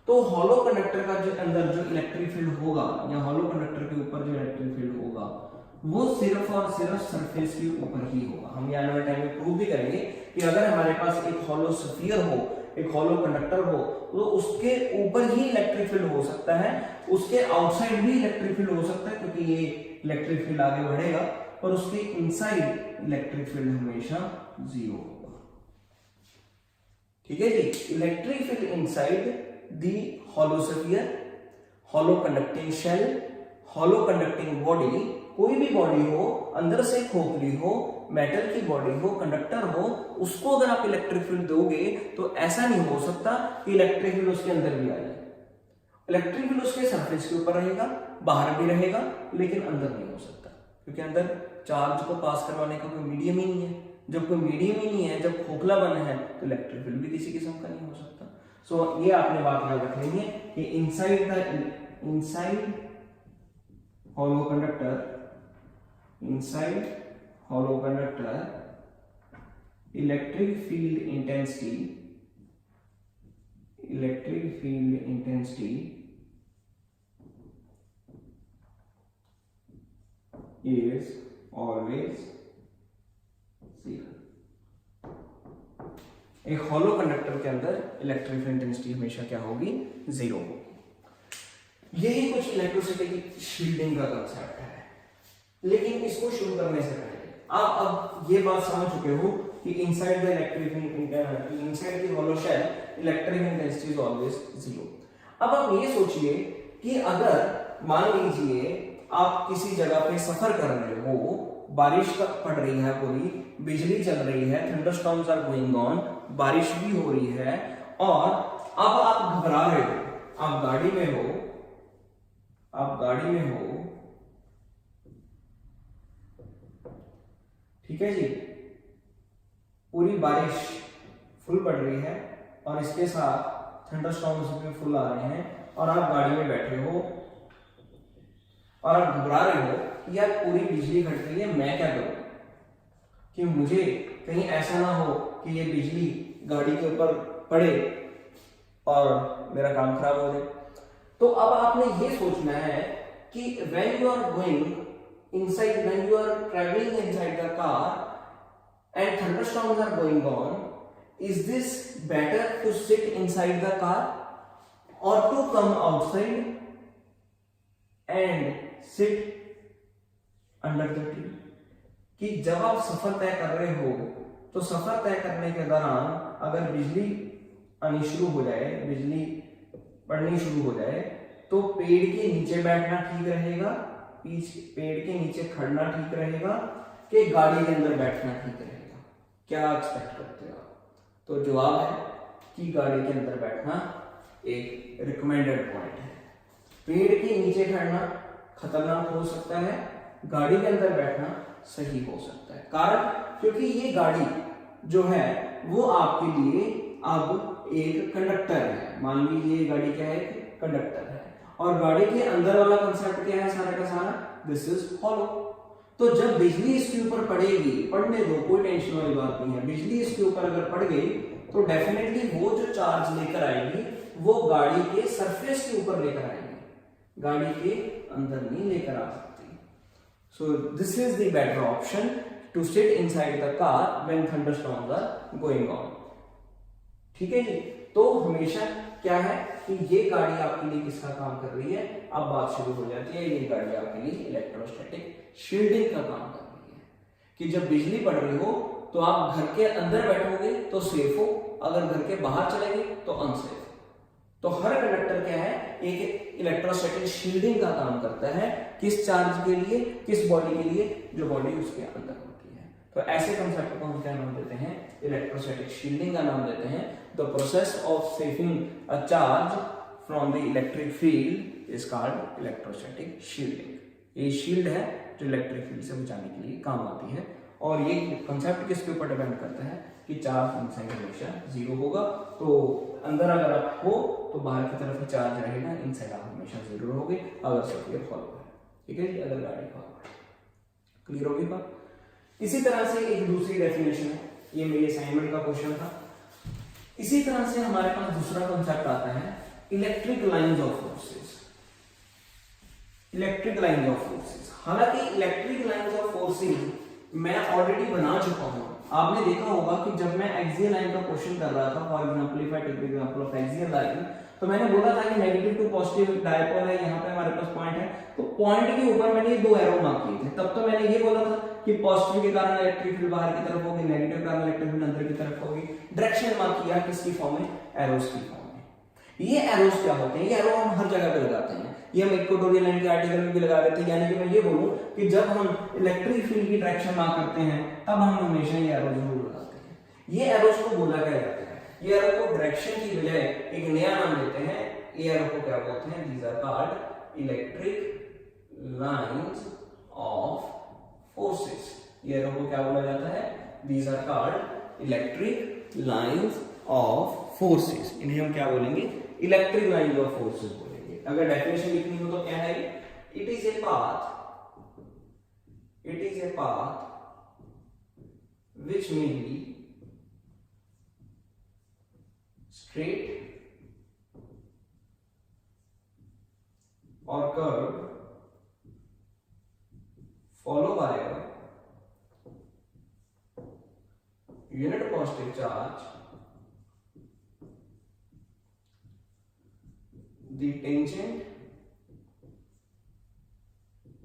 तो हॉलो कंडक्टर का जो अंदर जो इलेक्ट्रिक फील्ड होगा या हॉलो कंडक्टर के ऊपर जो इलेक्ट्रिक फील्ड होगा वो सिर्फ और सिर्फ सरफेस के ऊपर ही होगा। हम ये आने वाले टाइम में प्रूव भी करेंगे कि अगर हमारे पास एक हॉलो स्फीयर हो, एक हॉलो कंडक्टर हो, तो उसके ऊपर ही इलेक्ट्रिक फील्ड हो सकता है, उसके आउटसाइड भी इलेक्ट्रिक फील्ड हो सकता है, क्योंकि ये इलेक्ट्रिक फील्ड आगे बढ़ेगा, और उसके इनसाइड इलेक्ट्रिक फील्ड हमेशा 0 होगा। ठीक है जी, electric field inside the hollow sphere, hollow conducting shell, hollow conducting body, कोई भी बॉडी हो, अंदर से खोखली हो, मेटल की बॉडी हो, कंडक्टर हो, उसको अगर आप इलेक्ट्रिक फील्ड दोगे तो ऐसा नहीं हो सकता कि इलेक्ट्रिक फील्ड उसके अंदर भी आ जाए। इलेक्ट्रिक फील्ड उसके सरफेस के ऊपर रहेगा, बाहर भी रहेगा, लेकिन अंदर नहीं हो सकता, क्योंकि अंदर चार्ज को पास करवाने का कोई मीडियम ही नहीं है। जब कोई मीडियम ही नहीं है, जब खोखला बना है, तो इलेक्ट्रिक फील्ड भी किसी किस्म का नहीं हो सकता। सो ये आपने बात याद रख लेनी है कि inside hollow conductor, inside hollow conductor, electric field intensity is always 0। एक हॉलो कंडक्टर के अंदर इलेक्ट्रिक फील्ड इंटेंसिटी हमेशा क्या होगी? 0 होगी। यही कुछ इलेक्ट्रिसिटी की शील्डिंग का कंसेप्ट है। लेकिन इसको शुरू करने से पहले आप अब ये बात समझ चुके हो कि inside the inside the hollow shell electric intensity is always 0। अब आप ये सोचिए कि अगर मान लीजिए आप किसी जगह पे सफर कर रहे हो, बारिश पड़ रही है, पूरी बिजली चल रही है, थंडरस्टॉर्म्स आर गोइंग ऑन, बारिश भी हो रही है, और अब आप घबरा रहे हो, आप गाड़ी में हो, ठीक है जी, पूरी बारिश फुल पड़ रही है और इसके साथ थंडरस्टॉर्म्स भी फुल आ रहे हैं, और आप गाड़ी में बैठे हो और आप घबरा रहे हो कि यार पूरी बिजली घट रही है, मैं क्या करूं कि मुझे कहीं ऐसा ना हो कि ये बिजली गाड़ी के ऊपर पड़े और मेरा काम खराब हो जाए। तो अब आपने ये सोचना है कि when you are traveling inside the car and thunderstorms are going on, is this better to sit inside the car or to come outside and sit under the tree? कि जब आप सफर तय कर रहे हो तो सफर तय करने के दौरान अगर बिजली आनी शुरू हो जाए, बिजली पड़नी शुरू हो जाए, तो पेड़ के नीचे बैठना ठीक रहेगा, पेड़ के नीचे खड़ना ठीक रहेगा, कि गाड़ी के अंदर बैठना ठीक रहेगा? क्या एक्सपेक्ट करते हो आप? तो जवाब है कि गाड़ी के अंदर बैठना एक रिकमेंडेड पॉइंट है। पेड़ के नीचे खड़ना खतरनाक हो सकता है, गाड़ी के अंदर बैठना सही हो सकता है। कारण क्योंकि ये गाड़ी जो है वो आपके लिए अब एक कंडक्टर है। मान लीजिए गाड़ी क्या है? कंडक्टर है, और गाड़ी के अंदर वाला कंसेप्ट क्या है सारा का सारा? This is hollow. तो जब बिजली इसके ऊपर पड़ेगी, पड़ने दो, कोई टेंशन वाली बात नहीं है, बिजली इसके ऊपर अगर पड़ गई तो डेफिनेटली वो जो चार्ज लेकर आएगी वो गाड़ी के सरफेस के ऊपर लेकर आएगी, गाड़ी के अंदर नहीं लेकर आ सकती। So this is the better option to sit inside the car when thunderstorms are going on. ठीक है जी, तो हमेशा क्या है कि ये गाड़ी आपके लिए किसका काम कर रही है? अब बात शुरू हो जाती है, ये गाड़ी आपके लिए इलेक्ट्रोस्टैटिक शील्डिंग का काम कर रही है, कि जब बिजली पड़ रही हो तो आप घर के अंदर बैठोगे तो सेफ हो, अगर घर के बाहर चले गए तो अनसेफ। तो हर कंडक्टर क्या है? एक इलेक्ट्रोस्टैटिक शील्डिंग का काम करता है, किस चार्ज के लिए? किस बॉडी के लिए? जो बॉडी उसके अंदर होती है। तो ऐसे कंसेप्ट को हम क्या नाम देते हैं? इलेक्ट्रोस्टैटिक शील्डिंग का नाम देते हैं। The process of saving a charge from the electric field is called electrostatic shielding. ये शील्ड है जो इलेक्ट्रिक फील्ड से बचाने के लिए काम आती है, और ये कंसेप्ट किसके ऊपर डिपेंड करता है कि चार्ज इनसाइड हमेशा 0 होगा। तो अंदर अगर आप हो तो बाहर की तरफ ही चार्ज रहेगा, इनसाइड आप हमेशा 0 रहोगे अगर स्फीयर फॉरवर्ड है, ठीक है जी, अगर गाड़ी फॉरवर्ड है। क्लियर होगी बात। इसी तरह से एक दूसरी डेफिनेशन है, ये मेरे असाइनमेंट का क्वेश्चन था। इसी तरह से हमारे पास दूसरा कॉन्सेप्ट आता है electric lines of forces. Electric lines of forces, हालांकि इलेक्ट्रिक लाइंस ऑफ फोर्सेस मैं ऑलरेडी बना चुका हूं। आपने देखा होगा कि जब मैं एक्सियल लाइन का क्वेश्चन कर रहा था, for example if I take the example of axial line, तो मैंने बोला था कि नेगेटिव टू पॉजिटिव डायपोल है, यहाँ पे हमारे पास पॉइंट है, तो पॉइंट के ऊपर मैंने ये 2 एरो मार्क किए थे। तब तो मैंने ये बोला था कि पॉजिटिव के कारण इलेक्ट्रिक फील्ड बाहर की तरफ होगी, नेगेटिव के कारण इलेक्ट्रिक फील्ड अंदर की तरफ होगी। डायरेक्शन मार्क किया किसकी फॉर्म में, एरोस की फॉर्म में। ये एरोस क्या होते हैं, ये एरो हम हर जगह पे लगाते हैं, ये हम इक्वेटोरियल लाइन के आर्टिकल में भी लगा देते हैं। यानी कि मैं ये बोलूं कि जब हम इलेक्ट्रिक फील्ड की डायरेक्शन मार्क करते हैं तब हम हमेशा ये एरो जरूर लगाते हैं। ये एरोस को बोला क्या जाता है, ये एरो को डायरेक्शन की बजाय एक नया नाम देते हैं। ये एरो को क्या बोलते हैं, these are called electric lines of forces. ये एरो को क्या बोला जाता है, these are called electric lines of forces. इन्हें हम क्या बोलेंगे, इलेक्ट्रिक लाइंस ऑफ फोर्सेस बोलेंगे। अगर डेफिनेशन लिखनी हो तो क्या है, it is a path which may be straight or curved, followed by a unit positive charge, the tangent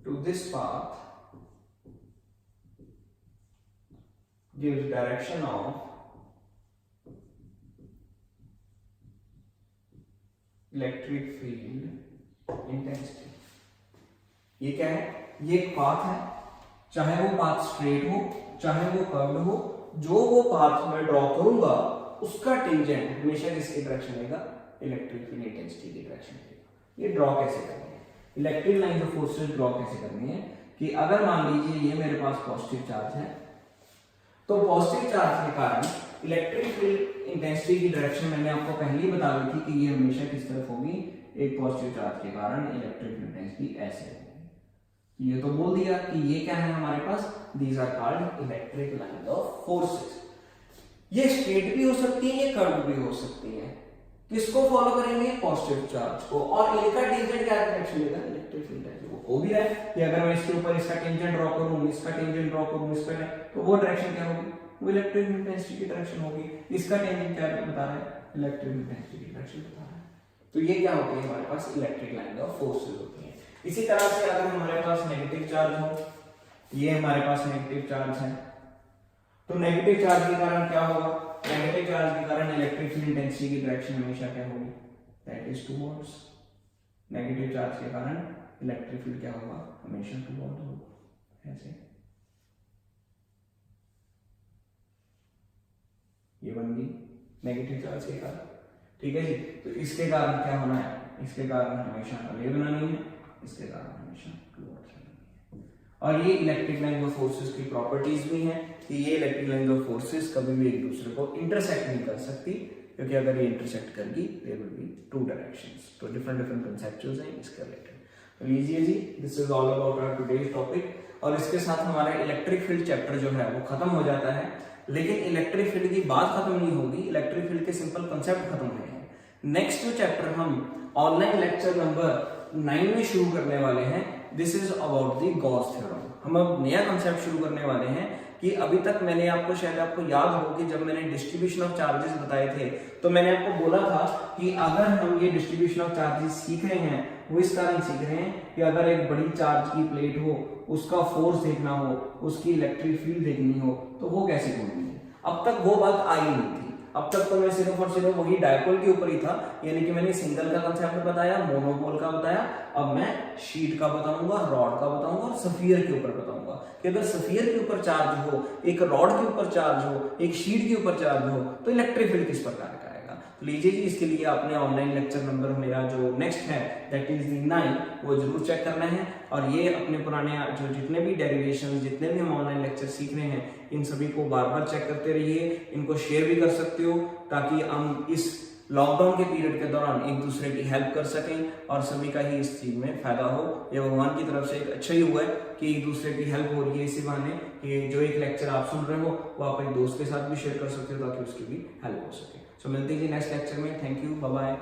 to this path gives direction of electric field intensity. ये क्या है, ये एक पाथ है, चाहे वो पाथ स्ट्रेट हो चाहे वो कर्व्ड हो, जो वो पाथ मैं ड्रॉ करूंगा उसका टेंजेंट हमेशा किसकी डायरेक्शन लेगा, इलेक्ट्रिक फील्ड इंटेंसिटी की डायरेक्शन लेगा। ये ड्रॉ कैसे करनी है, electric line of forces draw कैसे करनी है कि अगर मान लीजिए ये मेरे पास पॉजिटिव चार्ज है, तो पॉजिटिव चार्ज के कारण इलेक्ट्रिक फील्ड इंटेंसिटी की डायरेक्शन मैंने आपको पहले ही बता दी थी कि ये हमेशा किस तरफ होगी, एक पॉजिटिव चार्ज के कारण इलेक्ट्रिक फील्ड इंटेंसिटी ऐसे होगी। ये तो बोल दिया कि ये क्या है हमारे पास, these are called electric line of forces. ये स्ट्रेट भी हो सकती है, ये कर्व भी हो सकती है। किसको फॉलो करेंगे, पॉजिटिव चार्ज को, और इनका टेंजेंट क्या डायरेक्शन लेगा, इलेक्ट्रिक फील्ड हो भी रहा है कि अगर मैं इसके ऊपर इसका टेंजेंट ड्रॉ करूं, इसका टेंजेंट ड्रॉ करूं, इसका, तो वो डायरेक्शन क्या होगी, वो इलेक्ट्रिक इंटेंसिटी की डायरेक्शन होगी। इसका टेंजेंट क्या बता रहा है, इलेक्ट्रिक इंटेंसिटी की डायरेक्शन बता रहा है। तो ये क्या होती है, हमारे पास इलेक्ट्रिक लाइन ऑफ फोर्सेस होती है। इसी तरह से अगर हमारे पास नेगेटिव चार्ज हो, ये हमारे पास नेगेटिव चार्ज है, तो नेगेटिव चार्ज के कारण क्या होगा, नेगेटिव चार्ज के कारण इलेक्ट्रिक फील्ड इंटेंसिटी की डायरेक्शन हमेशा क्या होगी, that is towards. Negative charge के कारण इलेक्ट्रिक फील्ड क्या होगा, हमेशा टुवर्ड्स होगा, ऐसे। ये बन गई नेगेटिव चार्ज के कारण, ठीक है जी। तो इसके कारण क्या होना है, इसके कारण हमेशा अवे बनानी है, इसके कारण हमेशा टुवर्ड्स बनानी है। और ये इलेक्ट्रिक लाइन ऑफ फोर्सेस की प्रॉपर्टीज भी हैं कि ये इलेक्ट्रिक लाइन ऑफ फोर्सेस कभी भी एक दूसरे को इंटरसेक्ट नहीं कर सकती, क्योंकि अगर ये इंटरसेक्ट करगी there will be two directions. तो डिफरेंट डिफरेंट कांसेप्चुअल्स हैं इसके रिलेटेड। तो लीजिए जी, this is all about our today's topic. और इसके साथ हमारा इलेक्ट्रिक फील्ड चैप्टर जो है वो खत्म हो जाता है, लेकिन इलेक्ट्रिक फील्ड की बात खत्म नहीं होगी, इलेक्ट्रिक फील्ड के सिंपल कंसेप्ट खत्म हुए हैं। नेक्स्ट जो चैप्टर हम ऑनलाइन लेक्चर नंबर 9 में शुरू करने वाले हैं, this is about the Gauss theorem. हम अब नया कंसेप्ट शुरू करने वाले हैं कि अभी तक मैंने आपको, शायद आपको याद हो कि जब मैंने डिस्ट्रीब्यूशन ऑफ चार्जेस बताए थे तो मैंने आपको बोला था कि अगर हम ये डिस्ट्रीब्यूशन ऑफ चार्जेस सीख रहे हैं, वो इस कारण सीख रहे हैं कि अगर एक बड़ी चार्ज की प्लेट हो, उसका फोर्स देखना हो, उसकी इलेक्ट्रिक फील्ड देखनी हो, तो वो कैसे ढूंढनी है। अब तक वो बात आई नहीं थी, अब तक तो मैं सिर्फ और सिर्फ वही डायपोल के ऊपर ही था, यानी कि मैंने सिंगल का कंसेप्ट बताया, मोनोपोल का बताया। अब मैं शीट का बताऊंगा, रॉड का बताऊंगा और सफियर के ऊपर बताऊंगा कि अगर सफियर के ऊपर चार्ज हो, एक रॉड के ऊपर चार्ज हो, एक शीट के ऊपर चार्ज हो, तो इलेक्ट्रिक फील्ड किस प्रकार का आएगा। तो लीजिए जी, इसके लिए आपने ऑनलाइन लेक्चर नंबर मेरा जो नेक्स्ट है दैट इज 9, वो जरूर चेक करना है। और ये अपने पुराने जो जितने भी डेरिवेशन, जितने भी हम ऑनलाइन लेक्चर सीख रहे हैं, इन सभी को बार बार चेक करते रहिए। इनको शेयर भी कर सकते हो ताकि हम इस लॉकडाउन के पीरियड के दौरान एक दूसरे की हेल्प कर सकें और सभी का ही इस चीज में फायदा हो। ये भगवान की तरफ से एक अच्छा ही हुआ है कि एक दूसरे की हेल्प हो रही है इसी बहाने कि जो एक लेक्चर आप सुन रहे हो वो आप एक दोस्त के साथ भी शेयर कर सकते हो ताकि उसकी भी हेल्प हो सके। सो मिलते हैं नेक्स्ट लेक्चर में। Thank you, bye bye.